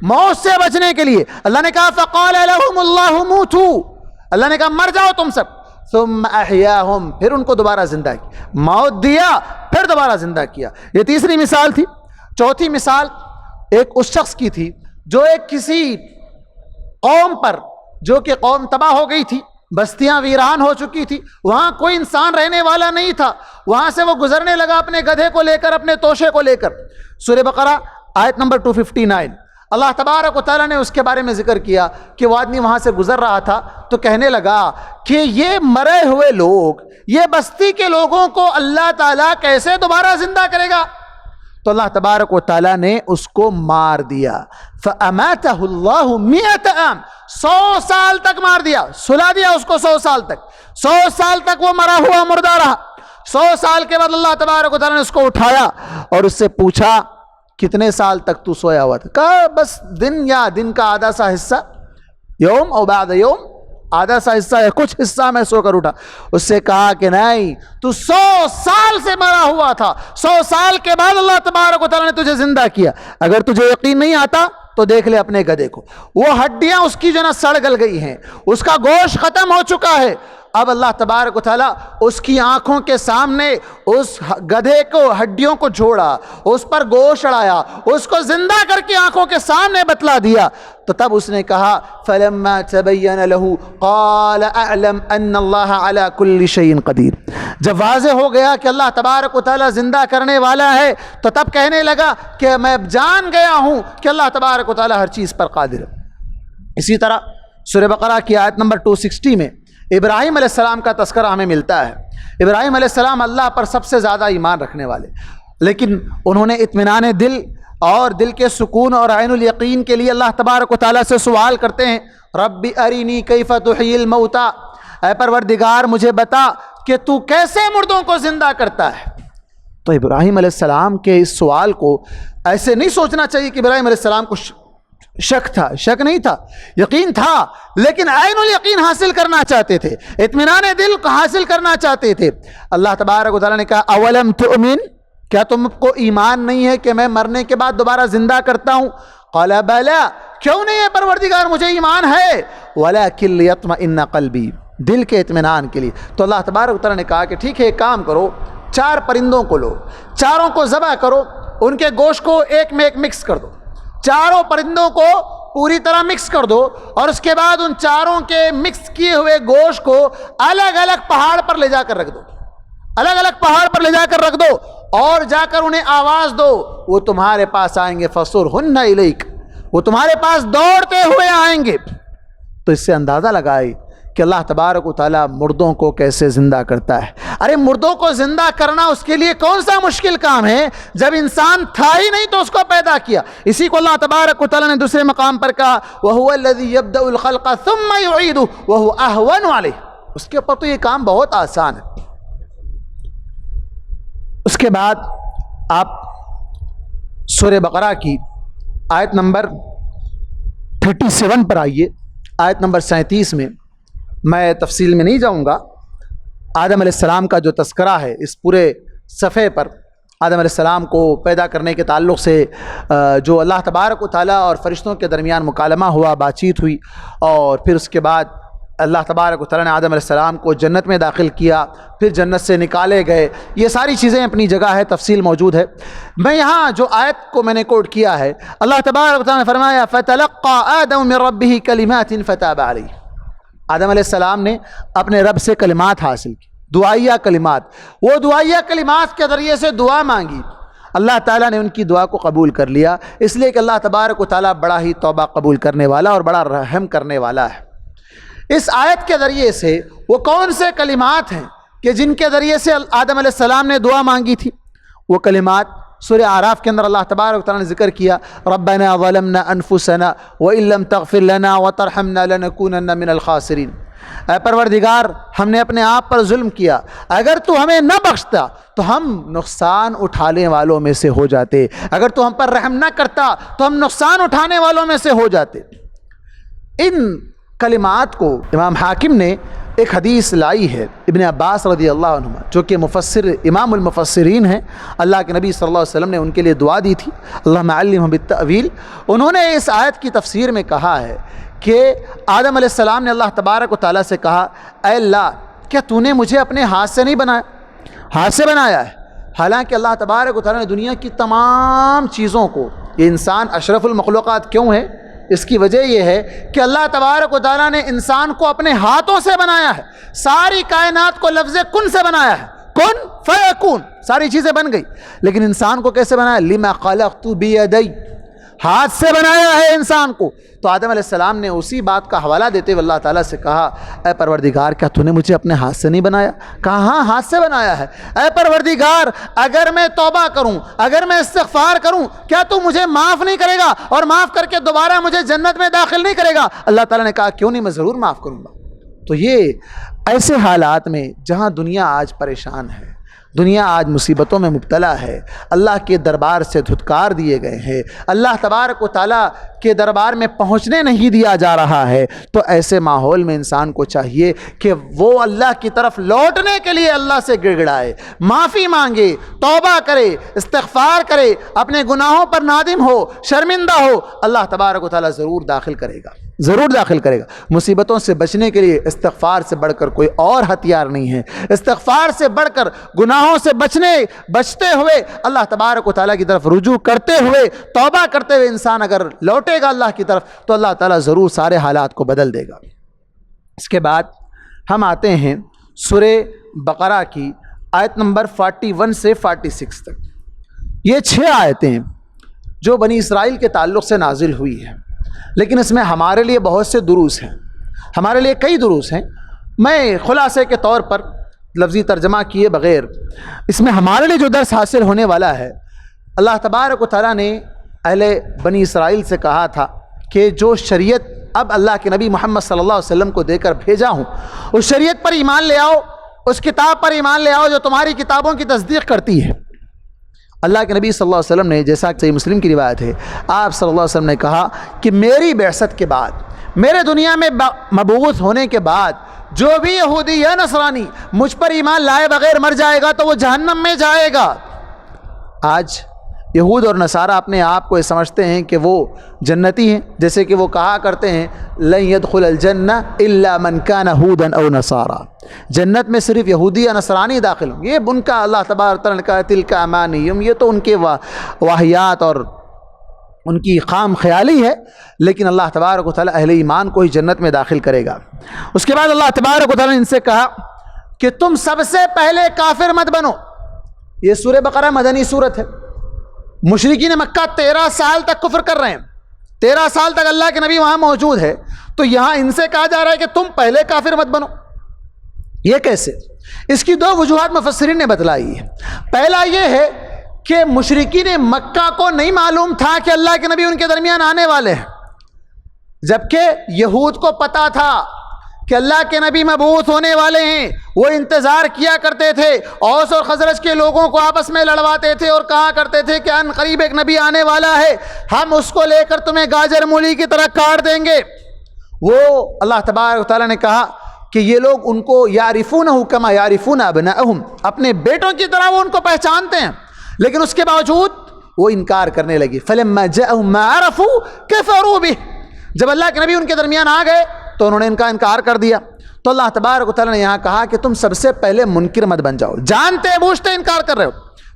موت سے بچنے کے لیے. اللہ نے کہا فقال لهم اللہ موتوا, اللہ نے کہا مر جاؤ تم سب. ثم احیاہم, پھر ان کو دوبارہ زندہ کیا, موت دیا پھر دوبارہ زندہ کیا. یہ تیسری مثال تھی. چوتھی مثال ایک اس شخص کی تھی جو ایک کسی قوم پر, جو کہ قوم تباہ ہو گئی تھی, بستیاں ویران ہو چکی تھی, وہاں کوئی انسان رہنے والا نہیں تھا. وہاں سے وہ گزرنے لگا اپنے گدھے کو لے کر, اپنے توشے کو لے کر. سورہ بقرہ آیت نمبر 259 اللہ تبارک و تعالیٰ نے اس کے بارے میں ذکر کیا کہ وہ آدمی وہاں سے گزر رہا تھا تو کہنے لگا کہ یہ مرے ہوئے لوگ, یہ بستی کے لوگوں کو اللہ تعالیٰ کیسے دوبارہ زندہ کرے گا. تو اللہ تبارک و تعالیٰ نے اس کو مار دیا. فَأَمَاتَهُ اللَّهُ 100 عام, 100 سال تک مار دیا, سلا دیا اس کو 100 سال تک. 100 سال تک وہ مرا ہوا مردہ رہا. 100 سال کے بعد اللہ تبارک و تعالیٰ نے اس کو اٹھایا اور اس سے پوچھا کتنے سال تک تو سویا ہوا تھا. کہا بس دن یا دن کا آدھا سا حصہ, یوم او بعد یوم, آدھا سا حصہ ہے, کچھ حصہ میں سو کر اٹھا. اس سے کہا کہ نہیں, تو 100 سال سے مرا ہوا تھا, 100 سال کے بعد اللہ تبارک و تعالیٰ نے تجھے زندہ کیا. اگر تجھے یقین نہیں آتا تو دیکھ لے اپنے گدھے کو, وہ ہڈیاں اس کی جو نا سڑ گل گئی ہیں, اس کا گوشت ختم ہو چکا ہے. اب اللہ تبارک و تعالیٰ اس کی آنکھوں کے سامنے اس گدھے کو ہڈیوں کو جوڑا, اس پر گوشت اڑایا, اس کو زندہ کر کے آنکھوں کے سامنے بتلا دیا. تو تب اس نے کہا فلما تبین له قال اعلم ان اللہ علی کل شیء قدیر. جب واضح ہو گیا کہ اللہ تبارک و تعالیٰ زندہ کرنے والا ہے تو تب کہنے لگا کہ میں جان گیا ہوں کہ اللہ تبارک و تعالیٰ ہر چیز پر قادر ہے. اسی طرح سورہ بقرہ کی آیت نمبر 260 میں ابراہیم علیہ السلام کا تذکرہ ہمیں ملتا ہے. ابراہیم علیہ السلام اللہ پر سب سے زیادہ ایمان رکھنے والے, لیکن انہوں نے اطمینان دل اور دل کے سکون اور عین الیقین کے لیے اللہ تبارک و تعالیٰ سے سوال کرتے ہیں رب ارینی کیف تحیی الموتى, اے پروردگار مجھے بتا کہ تو کیسے مردوں کو زندہ کرتا ہے. تو ابراہیم علیہ السلام کے اس سوال کو ایسے نہیں سوچنا چاہیے کہ ابراہیم علیہ السلام کو شک تھا. شک نہیں تھا, یقین تھا, لیکن عین الیقین حاصل کرنا چاہتے تھے, اطمینان دل کو حاصل کرنا چاہتے تھے. اللہ تبارک و تعالیٰ نے کہا اولم تؤمن, کیا تم کو ایمان نہیں ہے کہ میں مرنے کے بعد دوبارہ زندہ کرتا ہوں. قال بلی, کیوں نہیں ہے پروردگار, مجھے ایمان ہے. ولکن لیطمئن قلبی, دل کے اطمینان کے لیے. تو اللہ تبارک و تعالیٰ نے کہا کہ ٹھیک ہے, ایک کام کرو, 4 پرندوں کو لو, چاروں کو ذبح کرو, ان کے گوشت کو ایک میں ایک مکس کر دو, چاروں پرندوں کو پوری طرح مکس کر دو, اور اس کے بعد ان چاروں کے مکس کیے ہوئے گوشت کو الگ الگ پہاڑ پر لے جا کر رکھ دو, الگ الگ پہاڑ پر لے جا کر رکھ دو, اور جا کر انہیں آواز دو, وہ تمہارے پاس آئیں گے. فصرہن الیک, وہ تمہارے پاس دوڑتے ہوئے آئیں گے. تو اس سے اندازہ لگائے کہ اللہ تبارک و تعالیٰ مردوں کو کیسے زندہ کرتا ہے. ارے مردوں کو زندہ کرنا اس کے لیے کون سا مشکل کام ہے, جب انسان تھا ہی نہیں تو اس کو پیدا کیا. اسی کو اللہ تبارک و تعالیٰ نے دوسرے مقام پر کہا وَهُوَ الَّذِي يَبْدَأُ الْخَلْقَ ثُمَّ يُعِيدُهُ وَهُوَ أَهْوَنُ عَلَيْهِ. اس کے اوپر تو یہ کام بہت آسان ہے. اس کے بعد آپ سورہ بقرہ کی آیت نمبر 37 پر آئیے. آیت نمبر 37 میں میں تفصیل میں نہیں جاؤں گا. آدم علیہ السلام کا جو تذکرہ ہے اس پورے صفحے پر, آدم علیہ السلام کو پیدا کرنے کے تعلق سے جو اللہ تبارک و تعالیٰ اور فرشتوں کے درمیان مکالمہ ہوا, بات چیت ہوئی, اور پھر اس کے بعد اللہ تبارک و تعالیٰ نے آدم علیہ السلام کو جنت میں داخل کیا، پھر جنت سے نکالے گئے، یہ ساری چیزیں اپنی جگہ ہے، تفصیل موجود ہے۔ میں یہاں جو آیت کو میں نے کوٹ کیا ہے، اللہ تبارک و تعالیٰ نے فرمایا فَتَلَقَّى آدَمُ مِن رَبِّهِ كَلِمَاتٍ فَتَابَ عَلَيْهِ۔ آدم علیہ السلام نے اپنے رب سے کلمات حاصل کی، دعائیہ کلمات، وہ دعائیہ کلمات کے ذریعے سے دعا مانگی، اللہ تعالیٰ نے ان کی دعا کو قبول کر لیا، اس لیے کہ اللہ تبارک و تعالیٰ بڑا ہی توبہ قبول کرنے والا اور بڑا رحم کرنے والا ہے۔ اس آیت کے ذریعے سے وہ کون سے کلمات ہیں کہ جن کے ذریعے سے آدم علیہ السلام نے دعا مانگی تھی؟ وہ کلمات سورہ اعراف کے اندر اللہ تبارک و تعالیٰ نے ذکر کیا، ربنا ظلمنا انفسنا وان لم تغفر لنا وترحمنا لنکونن من الخاسرین۔ اے پروردگار، ہم نے اپنے آپ پر ظلم کیا، اگر تو ہمیں نہ بخشتا تو ہم نقصان اٹھانے والوں میں سے ہو جاتے، اگر تو ہم پر رحم نہ کرتا تو ہم نقصان اٹھانے والوں میں سے ہو جاتے۔ ان کلمات کو امام حاکم نے ایک حدیث لائی ہے ابن عباس رضی اللہ عنہما، جو کہ مفسر امام المفسرین ہیں، اللہ کے نبی صلی اللہ علیہ وسلم نے ان کے لیے دعا دی تھی، اللہم علمہم بالتأویل۔ انہوں نے اس آیت کی تفسیر میں کہا ہے کہ آدم علیہ السلام نے اللہ تبارک و تعالیٰ سے کہا، اے اللہ، کیا تو نے مجھے اپنے ہاتھ سے نہیں بنایا؟ ہاتھ سے بنایا ہے، حالانکہ اللہ تبارک و تعالیٰ نے دنیا کی تمام چیزوں کو، یہ انسان اشرف المخلوقات کیوں ہے؟ اس کی وجہ یہ ہے کہ اللہ تبارک و تعالیٰ نے انسان کو اپنے ہاتھوں سے بنایا ہے، ساری کائنات کو لفظ کن سے بنایا ہے، کن فیکون، ساری چیزیں بن گئی، لیکن انسان کو کیسے بنایا؟ لما خلقت بیدی، ہاتھ سے بنایا ہے انسان کو۔ تو آدم علیہ السلام نے اسی بات کا حوالہ دیتے ہوئے اللہ تعالیٰ سے کہا، اے پروردگار، کیا تو نے مجھے اپنے ہاتھ سے نہیں بنایا؟ کہا ہاں، ہاتھ سے بنایا ہے۔ اے پروردگار، اگر میں توبہ کروں، اگر میں استغفار کروں، کیا تو مجھے معاف نہیں کرے گا اور معاف کر کے دوبارہ مجھے جنت میں داخل نہیں کرے گا؟ اللہ تعالیٰ نے کہا کیوں نہیں، میں ضرور معاف کروں گا۔ تو یہ ایسے حالات میں جہاں دنیا آج پریشان ہے، دنیا آج مصیبتوں میں مبتلا ہے، اللہ کے دربار سے دھتکار دیے گئے ہیں، اللہ تبارک و تعالیٰ کے دربار میں پہنچنے نہیں دیا جا رہا ہے، تو ایسے ماحول میں انسان کو چاہیے کہ وہ اللہ کی طرف لوٹنے کے لیے اللہ سے گڑ گڑائے، معافی مانگے، توبہ کرے، استغفار کرے، اپنے گناہوں پر نادم ہو، شرمندہ ہو، اللہ تبارک و تعالیٰ ضرور داخل کرے گا، ضرور داخل کرے گا۔ مصیبتوں سے بچنے کے لیے استغفار سے بڑھ کر کوئی اور ہتھیار نہیں ہے، استغفار سے بڑھ کر، گناہوں سے بچتے ہوئے، اللہ تبارک و تعالیٰ کی طرف رجوع کرتے ہوئے، توبہ کرتے ہوئے انسان اگر لوٹے گا اللہ کی طرف تو اللہ تعالیٰ ضرور سارے حالات کو بدل دے گا۔ اس کے بعد ہم آتے ہیں سورہ بقرہ کی آیت نمبر 41 سے 46 تک۔ یہ 6 آیتیں جو بنی اسرائیل کے تعلق سے نازل ہوئی ہیں، لیکن اس میں ہمارے لیے بہت سے دروس ہیں، ہمارے لیے کئی دروس ہیں۔ میں خلاصے کے طور پر لفظی ترجمہ کیے بغیر اس میں ہمارے لیے جو درس حاصل ہونے والا ہے، اللہ تبارک و تعالیٰ نے اہل بنی اسرائیل سے کہا تھا کہ جو شریعت اب اللہ کے نبی محمد صلی اللہ علیہ وسلم کو دے کر بھیجا ہوں، اس شریعت پر ایمان لے آؤ، اس کتاب پر ایمان لے آؤ جو تمہاری کتابوں کی تصدیق کرتی ہے۔ اللہ کے نبی صلی اللہ علیہ وسلم نے، جیسا کہ صحیح مسلم کی روایت ہے، آپ صلی اللہ علیہ وسلم نے کہا کہ میری بعثت کے بعد، میرے دنیا میں مبعوث ہونے کے بعد جو بھی یہودی یا نصرانی مجھ پر ایمان لائے بغیر مر جائے گا تو وہ جہنم میں جائے گا۔ آج یہود اور نصارہ اپنے آپ کو یہ سمجھتے ہیں کہ وہ جنتی ہیں، جیسے کہ وہ کہا کرتے ہیں لن يدخل الجنہ الا من كان هودا او نصارى، جنت میں صرف یہودی یا نصرانی داخل ہوں۔ یہ ان کا اللہ تبارک تعالیٰ نے کہا تلک امانیہم، یہ تو ان کے واہیات اور ان کی خام خیالی ہے، لیکن اللہ تبارک و تعالیٰ اہل ایمان کو ہی جنت میں داخل کرے گا۔ اس کے بعد اللہ تبارک و تعالیٰ نے ان سے کہا کہ تم سب سے پہلے کافر مت بنو۔ یہ سورہ بقرہ مدنی سورت ہے۔ مشرکین مکہ 13 سال تک کفر کر رہے ہیں، 13 سال تک اللہ کے نبی وہاں موجود ہے، تو یہاں ان سے کہا جا رہا ہے کہ تم پہلے کافر مت بنو۔ یہ کیسے؟ اس کی 2 وجوہات مفسرین نے بتلائی ہے۔ پہلا یہ ہے کہ مشرکین مکہ کو نہیں معلوم تھا کہ اللہ کے نبی ان کے درمیان آنے والے ہیں، جبکہ یہود کو پتا تھا کہ اللہ کے نبی مبعوث ہونے والے ہیں۔ وہ انتظار کیا کرتے تھے، اوس اور خزرج کے لوگوں کو آپس میں لڑواتے تھے اور کہا کرتے تھے کہ ان قریب ایک نبی آنے والا ہے، ہم اس کو لے کر تمہیں گاجر مولی کی طرح کاٹ دیں گے۔ وہ اللہ تبارک و تعالیٰ نے کہا کہ یہ لوگ ان کو یعرفونہ کما یعرفون ابناءہم، اپنے بیٹوں کی طرح وہ ان کو پہچانتے ہیں، لیکن اس کے باوجود وہ انکار کرنے لگے۔ فلما جاءہم ما عرفوا کفروا بہ، جب اللہ کے نبی ان کے درمیان آ گئے تو انہوں نے ان کا انکار کر دیا. تو اللہ تبارک و تعالیٰ نے یہاں کہا کہ تم سب سے پہلے منکر مت بن جاؤ, جانتے بوجھتے انکار کر رہے ہو.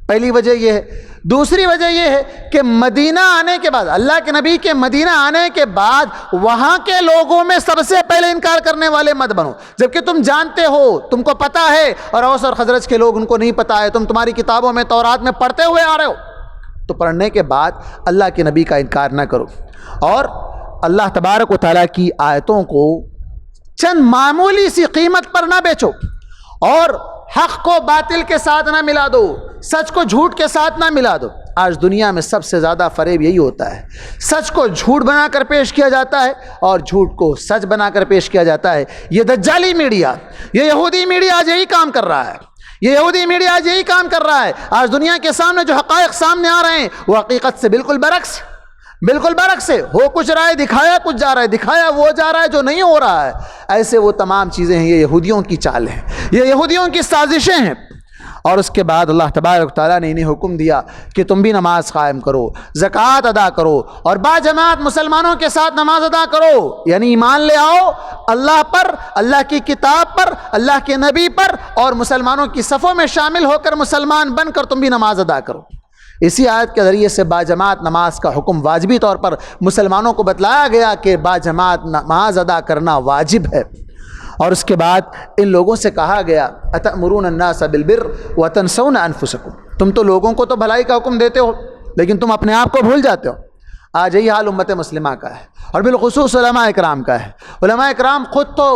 پہلی وجہ یہ ہے. دوسری وجہ یہ ہے کہ مدینہ آنے کے بعد, اللہ کے نبی کے مدینہ آنے کے بعد وہاں کے لوگوں میں سب سے پہلے انکار کرنے والے مت بنو, جبکہ تم جانتے ہو, تم کو پتہ ہے, اور اوس اور خزرج کے لوگ ان کو نہیں پتہ ہے, تمہاری کتابوں میں تورات میں پڑھتے ہوئے آ رہے ہو. تو پڑھنے کے بعد اللہ کے نبی کا انکار نہ کرو, اور اللہ تبارک و تعالیٰ کی آیتوں کو چند معمولی سی قیمت پر نہ بیچو, اور حق کو باطل کے ساتھ نہ ملا دو, سچ کو جھوٹ کے ساتھ نہ ملا دو. آج دنیا میں سب سے زیادہ فریب یہی ہوتا ہے, سچ کو جھوٹ بنا کر پیش کیا جاتا ہے اور جھوٹ کو سچ بنا کر پیش کیا جاتا ہے. یہ دجالی میڈیا, یہ یہودی میڈیا آج یہی کام کر رہا ہے, یہ یہودی میڈیا آج یہی کام کر رہا ہے. آج دنیا کے سامنے جو حقائق سامنے آ رہے ہیں وہ حقیقت سے بالکل برعکس, بالکل برعکس ہے. ہو کچھ رہا ہے, دکھایا کچھ جا رہا ہے, دکھایا وہ جا رہا ہے جو نہیں ہو رہا ہے. ایسے وہ تمام چیزیں ہیں, یہ یہودیوں کی چال ہیں, یہ یہودیوں کی سازشیں ہیں. اور اس کے بعد اللہ تبارک تعالیٰ نے انہیں حکم دیا کہ تم بھی نماز قائم کرو, زکوٰۃ ادا کرو, اور با جماعت مسلمانوں کے ساتھ نماز ادا کرو. یعنی ایمان لے آؤ اللہ پر, اللہ کی کتاب پر, اللہ کے نبی پر, اور مسلمانوں کی صفوں میں شامل ہو کر مسلمان بن کر تم بھی نماز ادا کرو. اسی آیت کے ذریعے سے با جماعت نماز کا حکم واجبی طور پر مسلمانوں کو بتلایا گیا کہ با جماعت نماز ادا کرنا واجب ہے. اور اس کے بعد ان لوگوں سے کہا گیا اتأمرون الناس بالبر وتنسون انفسکم, تم تو لوگوں کو تو بھلائی کا حکم دیتے ہو لیکن تم اپنے آپ کو بھول جاتے ہو. آج یہی حال امت مسلمہ کا ہے, اور بالخصوص علماء اکرام کا ہے. علماء اکرام خود تو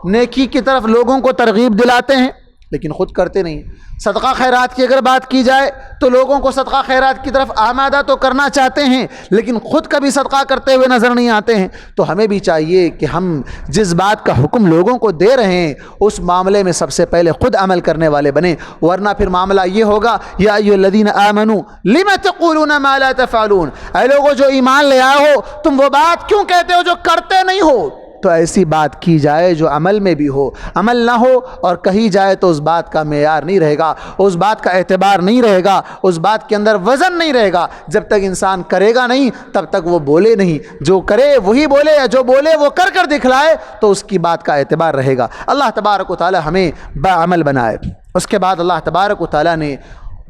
نیکی کی طرف لوگوں کو ترغیب دلاتے ہیں لیکن خود کرتے نہیں. صدقہ خیرات کی اگر بات کی جائے تو لوگوں کو صدقہ خیرات کی طرف آمادہ تو کرنا چاہتے ہیں لیکن خود کبھی صدقہ کرتے ہوئے نظر نہیں آتے ہیں. تو ہمیں بھی چاہیے کہ ہم جس بات کا حکم لوگوں کو دے رہے ہیں اس معاملے میں سب سے پہلے خود عمل کرنے والے بنیں, ورنہ پھر معاملہ یہ ہوگا یا ایھا الذین آمنوا لم تقولون ما لا تفعلون, اے لوگوں جو ایمان لے آئے ہو تم وہ بات کیوں کہتے ہو جو کرتے نہیں ہو. تو ایسی بات کی جائے جو عمل میں بھی ہو, عمل نہ ہو اور کہی جائے تو اس بات کا معیار نہیں رہے گا, اس بات کا اعتبار نہیں رہے گا, اس بات کے اندر وزن نہیں رہے گا. جب تک انسان کرے گا نہیں تب تک وہ بولے نہیں, جو کرے وہی بولے, یا جو بولے وہ کر کر دکھلائے تو اس کی بات کا اعتبار رہے گا. اللہ تبارک و تعالی ہمیں باعمل بنائے. اس کے بعد اللہ تبارک و تعالی نے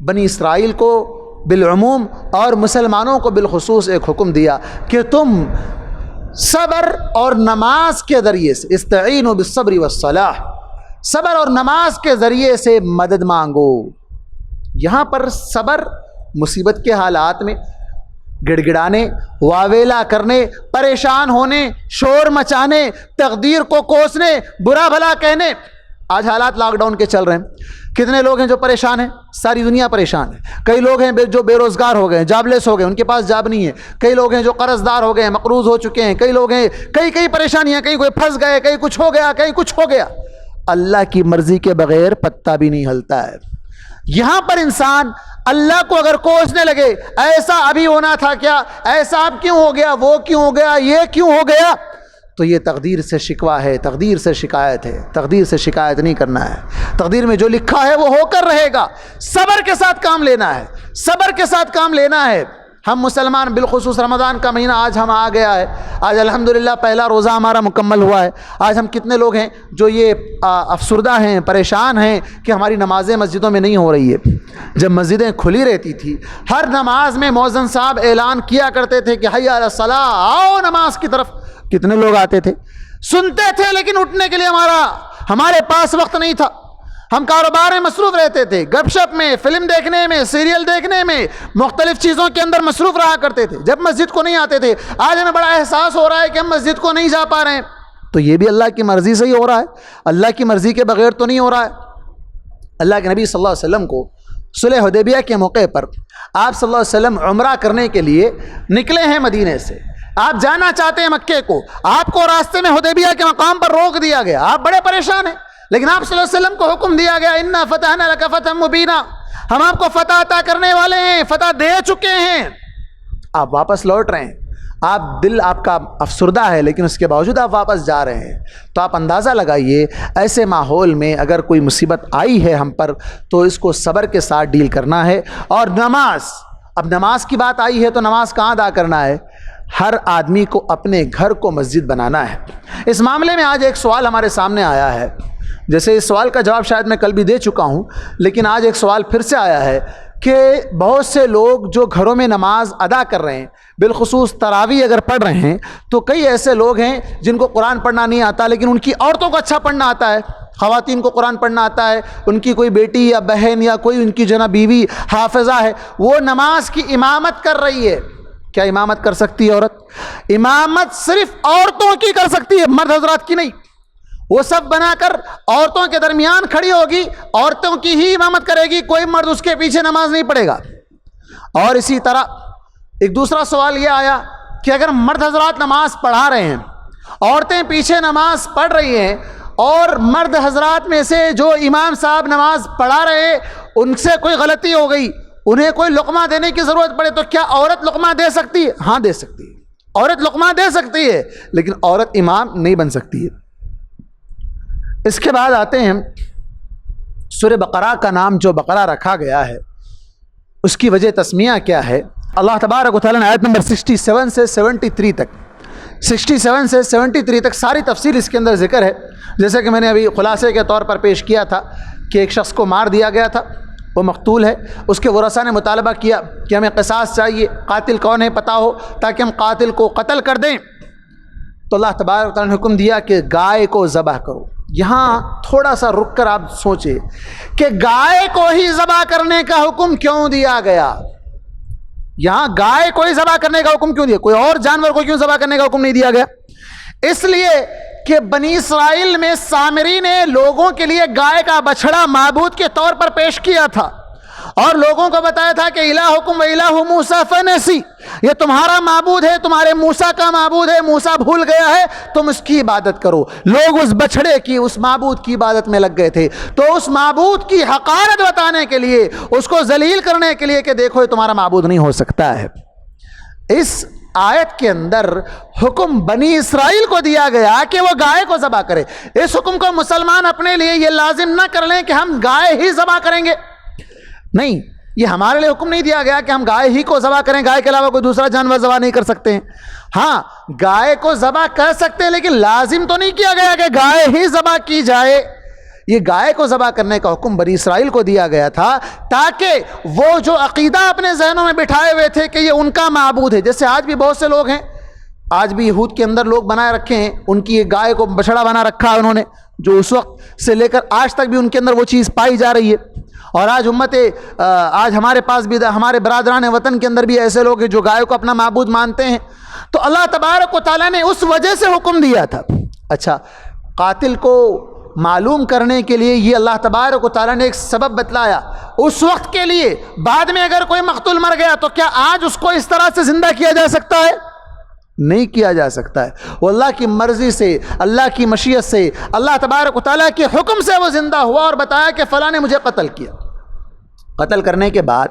بنی اسرائیل کو بالعموم اور مسلمانوں کو بالخصوص ایک حکم دیا کہ تم صبر اور نماز کے ذریعے سے, استعینوا بالصبر والصلاح, صبر اور نماز کے ذریعے سے مدد مانگو. یہاں پر صبر مصیبت کے حالات میں گڑ گڑانے, واویلا کرنے, پریشان ہونے, شور مچانے, تقدیر کو کوسنے, برا بھلا کہنے. آج حالات لاک ڈاؤن کے چل رہے ہیں, کتنے لوگ ہیں جو پریشان ہیں, ساری دنیا پریشان ہے. کئی لوگ ہیں جو بے روزگار ہو گئے, جاب لیس ہو گئے, ان کے پاس جاب نہیں ہے. کئی لوگ ہیں جو قرض دار ہو گئے, مقروض ہو چکے ہیں. کئی لوگ ہیں کئی پریشانیاں, کہیں کوئی پھنس گئے, کہیں کچھ ہو گیا, کہیں کچھ ہو گیا. اللہ کی مرضی کے بغیر پتہ بھی نہیں ہلتا ہے. یہاں پر انسان اللہ کو اگر کوسنے لگے, ایسا ابھی ہونا تھا کیا, ایسا اب کیوں ہو گیا, وہ کیوں ہو گیا, یہ کیوں ہو گیا, تو یہ تقدیر سے شکوہ ہے, تقدیر سے شکایت ہے. تقدیر سے شکایت نہیں کرنا ہے. تقدیر میں جو لکھا ہے وہ ہو کر رہے گا. صبر کے ساتھ کام لینا ہے, صبر کے ساتھ کام لینا ہے. ہم مسلمان بالخصوص رمضان کا مہینہ آج ہم آ گیا ہے, آج الحمدللہ پہلا روزہ ہمارا مکمل ہوا ہے. آج ہم کتنے لوگ ہیں جو یہ افسردہ ہیں, پریشان ہیں کہ ہماری نمازیں مسجدوں میں نہیں ہو رہی ہے. جب مسجدیں کھلی رہتی تھی ہر نماز میں مؤذن صاحب اعلان کیا کرتے تھے کہ حی علی الصلاۃ, آؤ نماز کی طرف. کتنے لوگ آتے تھے, سنتے تھے, لیکن اٹھنے کے لیے ہمارے پاس وقت نہیں تھا. ہم کاروبار میں مصروف رہتے تھے, گپ شپ میں, فلم دیکھنے میں, سیریل دیکھنے میں, مختلف چیزوں کے اندر مصروف رہا کرتے تھے. جب مسجد کو نہیں آتے تھے. آج ہمیں بڑا احساس ہو رہا ہے کہ ہم مسجد کو نہیں جا پا رہے ہیں, تو یہ بھی اللہ کی مرضی سے ہی ہو رہا ہے, اللہ کی مرضی کے بغیر تو نہیں ہو رہا ہے. اللہ کے نبی صلی اللہ علیہ وسلم کو صلح حدیبیہ کے موقع پر آپ صلی اللہ علیہ وسلم عمرہ کرنے کے لیے نکلے ہیں مدینے سے. آپ جانا چاہتے ہیں مکے کو, آپ کو راستے میں حدیبیہ کے مقام پر روک دیا گیا, آپ بڑے پریشان ہیں, لیکن آپ صلی اللہ علیہ وسلم کو حکم دیا گیا انا فتحنا لک فتحا مبینا, ہم آپ کو فتح عطا کرنے والے ہیں, فتح دے چکے ہیں. آپ واپس لوٹ رہے ہیں, دل آپ کا افسردہ ہے لیکن اس کے باوجود آپ واپس جا رہے ہیں. تو آپ اندازہ لگائیے ایسے ماحول میں اگر کوئی مصیبت آئی ہے ہم پر تو اس کو صبر کے ساتھ ڈیل کرنا ہے. اور نماز, اب نماز کی بات آئی ہے تو نماز کہاں ادا کرنا ہے, ہر آدمی کو اپنے گھر کو مسجد بنانا ہے۔ اس معاملے میں آج ایک سوال ہمارے سامنے آیا ہے، جیسے اس سوال کا جواب شاید میں کل بھی دے چکا ہوں، لیکن آج ایک سوال پھر سے آیا ہے کہ بہت سے لوگ جو گھروں میں نماز ادا کر رہے ہیں، بالخصوص تراویح اگر پڑھ رہے ہیں، تو کئی ایسے لوگ ہیں جن کو قرآن پڑھنا نہیں آتا، لیکن ان کی عورتوں کو اچھا پڑھنا آتا ہے، خواتین کو قرآن پڑھنا آتا ہے، ان کی کوئی بیٹی یا بہن یا کوئی ان کی جو نا بیوی حافظہ ہے، وہ نماز کی امامت کر رہی ہے۔ کیا امامت کر سکتی ہے عورت؟ امامت صرف عورتوں کی کر سکتی ہے، مرد حضرات کی نہیں۔ وہ سب بنا کر عورتوں کے درمیان کھڑی ہوگی، عورتوں کی ہی امامت کرے گی، کوئی مرد اس کے پیچھے نماز نہیں پڑھے گا۔ اور اسی طرح ایک دوسرا سوال یہ آیا کہ اگر مرد حضرات نماز پڑھا رہے ہیں، عورتیں پیچھے نماز پڑھ رہی ہیں، اور مرد حضرات میں سے جو امام صاحب نماز پڑھا رہے ہیں ان سے کوئی غلطی ہو گئی، انہیں کوئی لقمہ دینے کی ضرورت پڑے، تو کیا عورت لقمہ دے سکتی ہے؟ ہاں دے سکتی ہے، عورت لقمہ دے سکتی ہے، لیکن عورت امام نہیں بن سکتی ہے۔ اس کے بعد آتے ہیں سورہ بقرہ کا نام جو بقرہ رکھا گیا ہے اس کی وجہ تسمیہ کیا ہے؟ اللہ تبارک و تعالیٰ نے آیت نمبر 67 سے 73 تک 67 سے 73 تک ساری تفصیل اس کے اندر ذکر ہے۔ جیسے کہ میں نے ابھی خلاصے کے طور پر پیش کیا تھا کہ ایک شخص کو مار دیا گیا تھا، وہ مقتول ہے، اس کے ورثاء نے مطالبہ کیا کہ ہمیں قصاص چاہیے، قاتل کون ہے پتہ ہو تاکہ ہم قاتل کو قتل کر دیں۔ تو اللہ تبارک و تعالیٰ نے حکم دیا کہ گائے کو ذبح کرو۔ یہاں تھوڑا سا رک کر آپ سوچیں کہ گائے کو ہی ذبح کرنے کا حکم کیوں دیا گیا؟ یہاں گائے کو ہی ذبح کرنے کا حکم کیوں دیا؟ کوئی اور جانور کو کیوں ذبح کرنے کا حکم نہیں دیا گیا؟ اس لیے کہ بنی اسرائیل میں سامری نے لوگوں کے لیے گائے کا بچھڑا معبود کے طور پر پیش کیا تھا، اور لوگوں کو بتایا تھا کہ الہکم و الہ موسیٰ فنسی، یہ تمہارا معبود ہے، تمہارے موسیٰ کا معبود ہے، موسیٰ بھول گیا ہے، تم اس کی عبادت کرو۔ لوگ اس بچھڑے کی، اس معبود کی عبادت میں لگ گئے تھے۔ تو اس معبود کی حقارت بتانے کے لیے، اس کو ذلیل کرنے کے لیے کہ دیکھو یہ تمہارا معبود نہیں ہو سکتا ہے، اس آیت کے اندر حکم بنی اسرائیل کو دیا گیا کہ وہ گائے کو ذبح کرے۔ اس حکم کو مسلمان اپنے لیے یہ لازم نہ کر لیں کہ ہم گائے ہی ذبح کریں گے، نہیں، یہ ہمارے لیے حکم نہیں دیا گیا کہ ہم گائے ہی کو ذبح کریں، گائے کے علاوہ کوئی دوسرا جانور ذبح نہیں کر سکتے ہیں۔ ہاں گائے کو ذبح کر سکتے ہیں، لیکن لازم تو نہیں کیا گیا کہ گائے ہی ذبح کی جائے۔ یہ گائے کو ذبح کرنے کا حکم بنی اسرائیل کو دیا گیا تھا تاکہ وہ جو عقیدہ اپنے ذہنوں میں بٹھائے ہوئے تھے کہ یہ ان کا معبود ہے، جیسے آج بھی بہت سے لوگ ہیں، آج بھی یہود کے اندر لوگ بنائے رکھے ہیں، ان کی ایک گائے کو بچھڑا بنا رکھا ہے انہوں نے، جو اس وقت سے لے کر آج تک بھی ان کے اندر وہ چیز پائی جا رہی ہے۔ اور آج ہمارے پاس بھی، ہمارے برادران وطن کے اندر بھی ایسے لوگ ہیں جو گائے کو اپنا معبود مانتے ہیں۔ تو اللہ تبارک و تعالیٰ نے اس وجہ سے حکم دیا تھا۔ اچھا، قاتل کو معلوم کرنے کے لیے یہ اللہ تبارک و تعالیٰ نے ایک سبب بتلایا اس وقت کے لیے، بعد میں اگر کوئی مقتول مر گیا تو کیا آج اس کو اس طرح سے زندہ کیا جا سکتا ہے؟ نہیں کیا جا سکتا ہے۔ وہ اللہ کی مرضی سے، اللہ کی مشیت سے، اللہ تبارک و تعالیٰ کے حکم سے وہ زندہ ہوا اور بتایا کہ فلاں نے مجھے قتل کیا۔ قتل کرنے کے بعد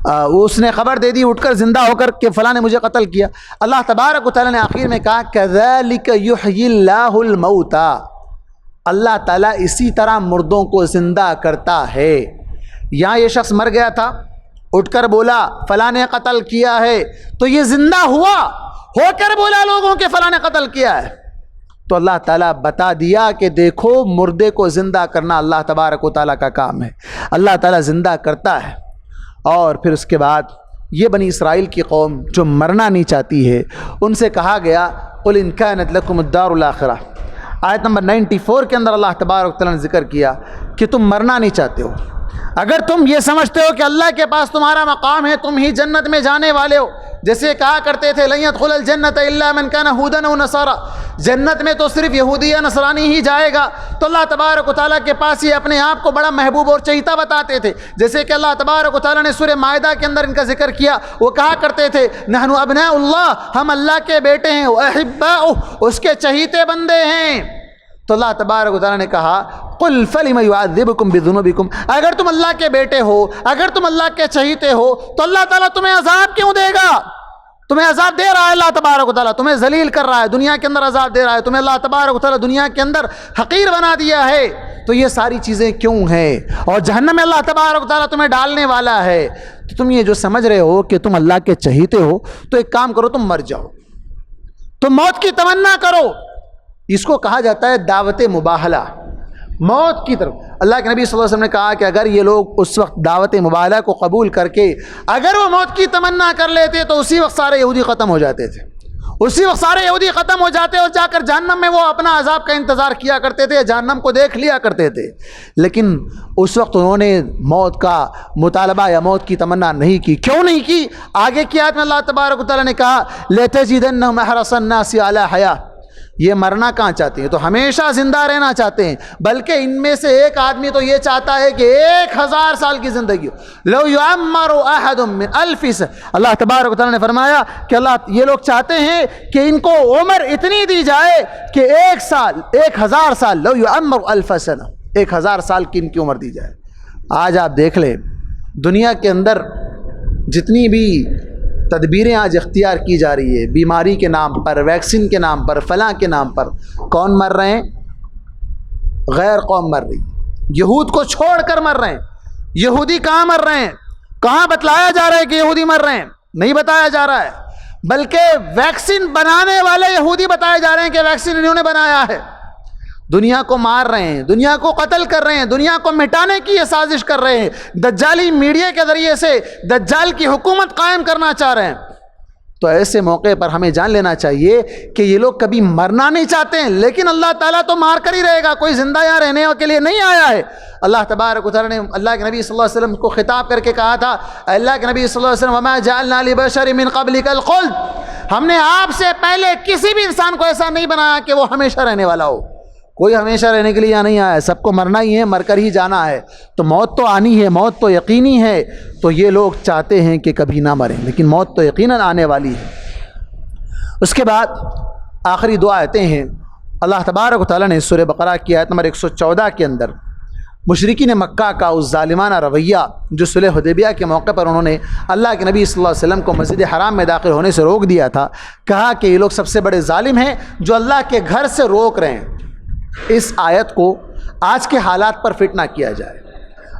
اس نے خبر دے دی اٹھ کر زندہ ہو کر کہ فلاں نے مجھے قتل کیا۔ اللہ تبارک و تعالیٰ نے آخر میں کہا کذالک یحیی اللہ الموتى، اللہ تعالیٰ اسی طرح مردوں کو زندہ کرتا ہے۔ یہاں یہ شخص مر گیا تھا، اٹھ کر بولا فلاں نے قتل کیا ہے، تو یہ زندہ ہوا، ہو کر بولا لوگوں کے فلاں نے قتل کیا ہے، تو اللہ تعالیٰ بتا دیا کہ دیکھو مردے کو زندہ کرنا اللہ تبارک و تعالیٰ کا کام ہے، اللہ تعالیٰ زندہ کرتا ہے۔ اور پھر اس کے بعد یہ بنی اسرائیل کی قوم جو مرنا نہیں چاہتی ہے، ان سے کہا گیا قل ان کانت لکم الدار الاخرہ، آیت نمبر 94 کے اندر اللہ تبارک و تعالیٰ نے ذکر کیا کہ تم مرنا نہیں چاہتے ہو، اگر تم یہ سمجھتے ہو کہ اللہ کے پاس تمہارا مقام ہے، تم ہی جنت میں جانے والے ہو، جیسے کہا کرتے تھے لن يدخل الجنت الا من كان هودا او نصارى، جنت میں تو صرف یہودی یا نصرانی ہی جائے گا۔ تو اللہ تبارک و تعالیٰ کے پاس یہ اپنے آپ کو بڑا محبوب اور چہیتا بتاتے تھے، جیسے کہ اللہ تبارک و تعالیٰ نے سورہ مائدہ کے اندر ان کا ذکر کیا، وہ کہا کرتے تھے نحن ابناء اللہ، ہم اللہ کے بیٹے ہیں، واحباؤہ، اس کے چہیتے بندے ہیں۔ تو اللہ تبارک و تعالیٰ نے کہا قل فلم يعذبكم بذنوبكم، اگر تم اللہ کے بیٹے ہو، اگر تم اللہ کے چہیتے ہو تو اللہ تعالیٰ تمہیں عذاب کیوں دے گا؟ تمہیں عذاب دے رہا ہے اللہ تبارک و تعالیٰ، تمہیں ذلیل کر رہا ہے، دنیا کے اندر عذاب دے رہا ہے، تمہیں اللہ تبارک و تعالیٰ دنیا کے اندر حقیر بنا دیا ہے، تو یہ ساری چیزیں کیوں ہیں؟ اور جہنم میں اللہ تبارک و تعالیٰ تمہیں ڈالنے والا ہے۔ تو تم یہ جو سمجھ رہے ہو کہ تم اللہ کے چہیتے ہو، تو ایک کام کرو، تم مر جاؤ، تم موت کی تمنا کرو. اس کو کہا جاتا ہے دعوت مباہلہ. موت کی طرف اللہ کے نبی صلی اللہ علیہ وسلم نے کہا کہ اگر یہ لوگ اس وقت دعوت مباہلہ کو قبول کر کے اگر وہ موت کی تمنا کر لیتے تو اسی وقت سارے یہودی ختم ہو جاتے تھے. اسی وقت سارے یہودی ختم ہو جاتے اور جا کر جہنم میں وہ اپنا عذاب کا انتظار کیا کرتے تھے, جہنم کو دیکھ لیا کرتے تھے. لیکن اس وقت انہوں نے موت کا مطالبہ یا موت کی تمنا نہیں کی. کیوں نہیں کی؟ آگے کی آیت میں اللہ تبارک و تعالیٰ نے کہا لَتَجِدَنَّهُمْ أَحْرَصَ النَّاسِ عَلَىٰ حَيَاةٍ. یہ مرنا کہاں چاہتے ہیں, تو ہمیشہ زندہ رہنا چاہتے ہیں. بلکہ ان میں سے ایک آدمی تو یہ چاہتا ہے کہ 1000 سال کی زندگی ہو. لو يعمر احد من 1000 سنة. اللہ تبارک و تعالیٰ نے فرمایا کہ اللہ یہ لوگ چاہتے ہیں کہ ان کو عمر اتنی دی جائے کہ 1000 سال لو يعمر 1000 سنة 1000 سال کی ان کی عمر دی جائے. آج آپ دیکھ لیں دنیا کے اندر جتنی بھی تدبیریں آج اختیار کی جا رہی ہے, بیماری کے نام پر, ویکسین کے نام پر, فلاں کے نام پر, کون مر رہے ہیں؟ غیر قوم مر رہی. یہود کو چھوڑ کر مر رہے ہیں. یہودی کہاں مر رہے ہیں؟ کہاں بتلایا جا رہا ہے کہ یہودی مر رہے ہیں؟ نہیں بتایا جا رہا ہے. بلکہ ویکسین بنانے والے یہودی بتائے جا رہے ہیں کہ ویکسین انہوں نے بنایا ہے. دنیا کو مار رہے ہیں, دنیا کو قتل کر رہے ہیں, دنیا کو مٹانے کی یہ سازش کر رہے ہیں. دجالی میڈیا کے ذریعے سے دجال کی حکومت قائم کرنا چاہ رہے ہیں. تو ایسے موقع پر ہمیں جان لینا چاہیے کہ یہ لوگ کبھی مرنا نہیں چاہتے ہیں, لیکن اللہ تعالیٰ تو مار کر ہی رہے گا. کوئی زندہ یہاں رہنے کے لیے نہیں آیا ہے. اللہ تبارک و تعالیٰ نے اللہ کے نبی صلی اللہ علیہ وسلم کو خطاب کر کے کہا تھا, اللہ کے نبی صلی اللہ علیہ وسلم وما جعلنا لبشر من قبلک الخلد. ہم نے آپ سے پہلے کسی بھی انسان کو ایسا نہیں بنایا کہ وہ ہمیشہ رہنے والا ہو. کوئی ہمیشہ رہنے کے لیے یہاں نہیں آیا ہے, سب کو مرنا ہی ہے, مر کر ہی جانا ہے. تو موت تو آنی ہے, موت تو یقینی ہے. تو یہ لوگ چاہتے ہیں کہ کبھی نہ مریں, لیکن موت تو یقیناً آنے والی ہے. اس کے بعد آخری 2 آیتیں ہیں. اللہ تبارک و تعالیٰ نے سورہ بقرہ کی آیت نمبر 114 کے اندر مشرکین مکہ کا اس ظالمانہ رویہ جو صلح حدیبیہ کے موقع پر انہوں نے اللہ کے نبی صلی اللہ علیہ وسلم کو مسجد حرام میں داخل ہونے سے روک دیا تھا, کہا کہ یہ لوگ سب سے بڑے ظالم ہیں جو اللہ کے گھر سے روک رہے ہیں. اس آیت کو آج کے حالات پر فٹ نہ کیا جائے.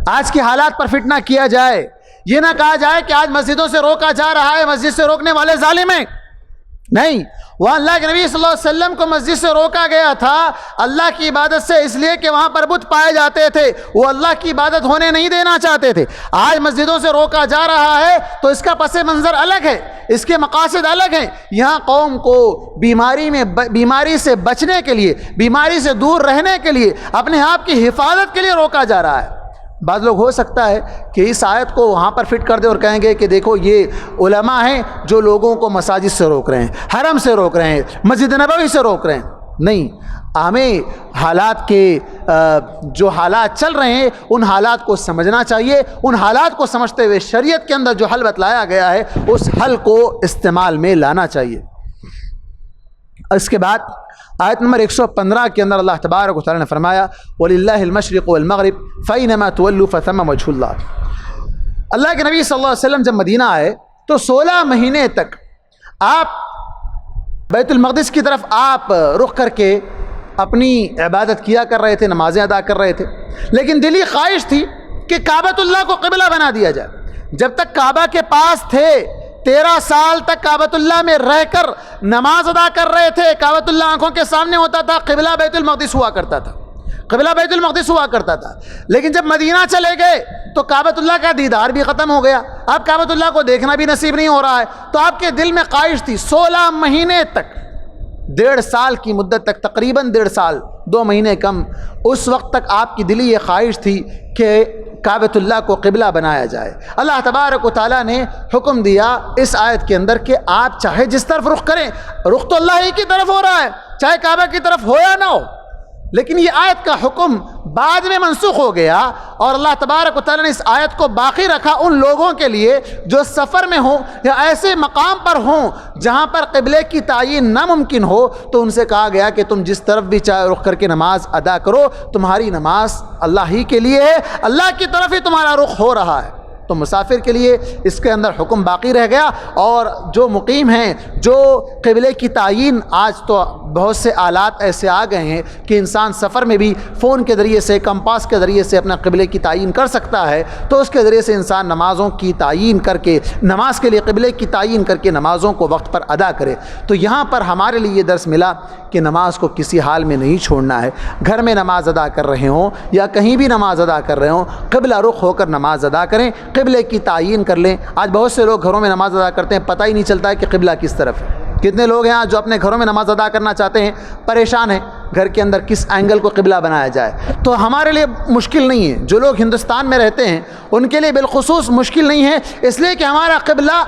آج کے حالات پر فٹ نہ کیا جائے. یہ نہ کہا جائے کہ آج مسجدوں سے روکا جا رہا ہے, مسجد سے روکنے والے ظالم ہیں. نہیں, وہ اللہ کے نبی صلی اللہ علیہ وسلم کو مسجد سے روکا گیا تھا اللہ کی عبادت سے, اس لیے کہ وہاں پر بت پائے جاتے تھے. وہ اللہ کی عبادت ہونے نہیں دینا چاہتے تھے. آج مسجدوں سے روکا جا رہا ہے تو اس کا پس منظر الگ ہے, اس کے مقاصد الگ ہیں. یہاں قوم کو بیماری سے بچنے کے لیے, بیماری سے دور رہنے کے لیے, اپنے آپ کی حفاظت کے لیے روکا جا رہا ہے. بعض لوگ ہو سکتا ہے کہ اس آیت کو وہاں پر فٹ کر دے اور کہیں گے کہ دیکھو یہ علماء ہیں جو لوگوں کو مساجد سے روک رہے ہیں, حرم سے روک رہے ہیں, مسجد نبوی سے روک رہے ہیں. نہیں, ہمیں حالات کے جو حالات چل رہے ہیں ان حالات کو سمجھنا چاہیے. ان حالات کو سمجھتے ہوئے شریعت کے اندر جو حل بتلایا گیا ہے اس حل کو استعمال میں لانا چاہیے. اس کے بعد آیت نمبر 115 کے اندر اللہ تبارک و تعالیٰ نے فرمایا وَلِلَّهِ الْمَشْرِقُ وَالْمَغْرِبُ فَأَيْنَمَا تُوَلُّوا فَثَمَّ وَجْهُ اللَّهِ. اللہ کے نبی صلی اللہ علیہ وسلم جب مدینہ آئے تو 16 مہینے تک آپ بیت المقدس کی طرف آپ رخ کر کے اپنی عبادت کیا کر رہے تھے, نمازیں ادا کر رہے تھے. لیکن دلی خواہش تھی کہ کعبۃ اللہ کو قبلہ بنا دیا جائے. جب تک کعبہ کے پاس تھے 13 سال تک کعبۃ اللہ میں رہ کر نماز ادا کر رہے تھے. کعبۃ اللہ آنکھوں کے سامنے ہوتا تھا, قبلہ بیت المقدس ہوا کرتا تھا, قبلہ بیت المقدس ہوا کرتا تھا. لیکن جب مدینہ چلے گئے تو کعبۃ اللہ کا دیدار بھی ختم ہو گیا, اب کعبۃ اللہ کو دیکھنا بھی نصیب نہیں ہو رہا ہے. تو آپ کے دل میں خواہش تھی 16 مہینے تک, 1.5 سال کی مدت تک, تقریباً 1.5 سال, 2 مہینے کم, اس وقت تک آپ کی دلی یہ خواہش تھی کہ کعبۃ اللہ کو قبلہ بنایا جائے. اللہ تبارک و تعالیٰ نے حکم دیا اس آیت کے اندر کہ آپ چاہے جس طرف رخ کریں, رخ تو اللہ ہی کی طرف ہو رہا ہے, چاہے کعبہ کی طرف ہو یا نہ ہو. لیکن یہ آیت کا حکم بعد میں منسوخ ہو گیا اور اللہ تبارک و تعالیٰ نے اس آیت کو باقی رکھا ان لوگوں کے لیے جو سفر میں ہوں یا ایسے مقام پر ہوں جہاں پر قبلے کی تعین ناممکن ہو. تو ان سے کہا گیا کہ تم جس طرف بھی چاہے رخ کر کے نماز ادا کرو, تمہاری نماز اللہ ہی کے لیے ہے, اللہ کی طرف ہی تمہارا رخ ہو رہا ہے. تو مسافر کے لیے اس کے اندر حکم باقی رہ گیا, اور جو مقیم ہیں, جو قبلے کی تعین آج تو بہت سے آلات ایسے آ گئے ہیں کہ انسان سفر میں بھی فون کے ذریعے سے، کمپاس کے ذریعے سے اپنا قبلے کی تعین کر سکتا ہے، تو اس کے ذریعے سے انسان نمازوں کی تعین کر کے، نماز کے لیے قبلے کی تعین کر کے نمازوں کو وقت پر ادا کرے۔ تو یہاں پر ہمارے لیے یہ درس ملا کہ نماز کو کسی حال میں نہیں چھوڑنا ہے۔ گھر میں نماز ادا کر رہے ہوں یا کہیں بھی نماز ادا کر رہے ہوں، قبلہ رخ ہو کر نماز ادا کریں، قبلے کی تعین کر لیں۔ آج بہت سے لوگ گھروں میں نماز ادا کرتے ہیں، پتہ ہی نہیں چلتا ہے کہ قبلہ کس طرف ہے۔ کتنے لوگ ہیں آج جو اپنے گھروں میں نماز ادا کرنا چاہتے ہیں، پریشان ہیں گھر کے اندر کس اینگل کو قبلہ بنایا جائے۔ تو ہمارے لیے مشکل نہیں ہے، جو لوگ ہندوستان میں رہتے ہیں ان کے لیے بالخصوص مشکل نہیں ہے، اس لیے کہ ہمارا قبلہ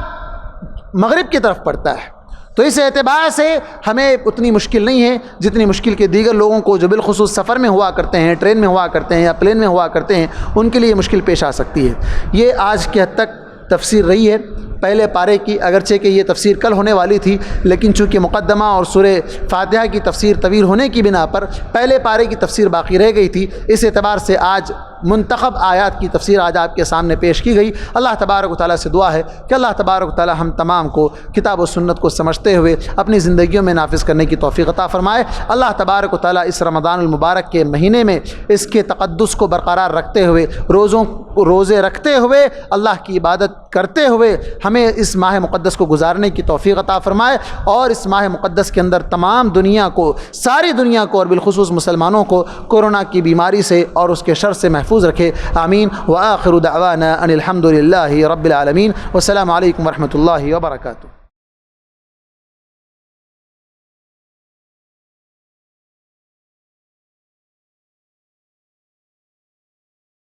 مغرب کی طرف پڑتا ہے۔ تو اس اعتبار سے ہمیں اتنی مشکل نہیں ہے جتنی مشکل کے دیگر لوگوں کو جو بالخصوص سفر میں ہوا کرتے ہیں، ٹرین میں ہوا کرتے ہیں یا پلین میں ہوا کرتے ہیں، ان کے لیے مشکل پیش آ سکتی ہے۔ یہ آج کے حد تک تفسیر رہی ہے پہلے پارے کی، اگرچہ کہ یہ تفسیر کل ہونے والی تھی، لیکن چونکہ مقدمہ اور سورہ فاتحہ کی تفسیر طویل ہونے کی بنا پر پہلے پارے کی تفسیر باقی رہ گئی تھی۔ اس اعتبار سے آج منتخب آیات کی تفسیر آج آپ کے سامنے پیش کی گئی۔ اللہ تبارک و تعالیٰ سے دعا ہے کہ اللہ تبارک و تعالیٰ ہم تمام کو کتاب و سنت کو سمجھتے ہوئے اپنی زندگیوں میں نافذ کرنے کی توفیق عطا فرمائے۔ اللہ تبارک و تعالیٰ اس رمضان المبارک کے مہینے میں اس کے تقدس کو برقرار رکھتے ہوئے، روزے رکھتے ہوئے، اللہ کی عبادت کرتے ہوئے ہمیں اس ماہ مقدس کو گزارنے کی توفیق عطا فرمائے، اور اس ماہ مقدس کے اندر تمام دنیا کو، ساری دنیا کو اور بالخصوص مسلمانوں کو کورونا کی بیماری سے اور اس کے شر سے محفوظ رکھے۔ آمین۔ وآخر دعوانا ان الحمد للہ رب العالمین۔ والسلام علیکم ورحمۃ اللہ وبرکاتہ۔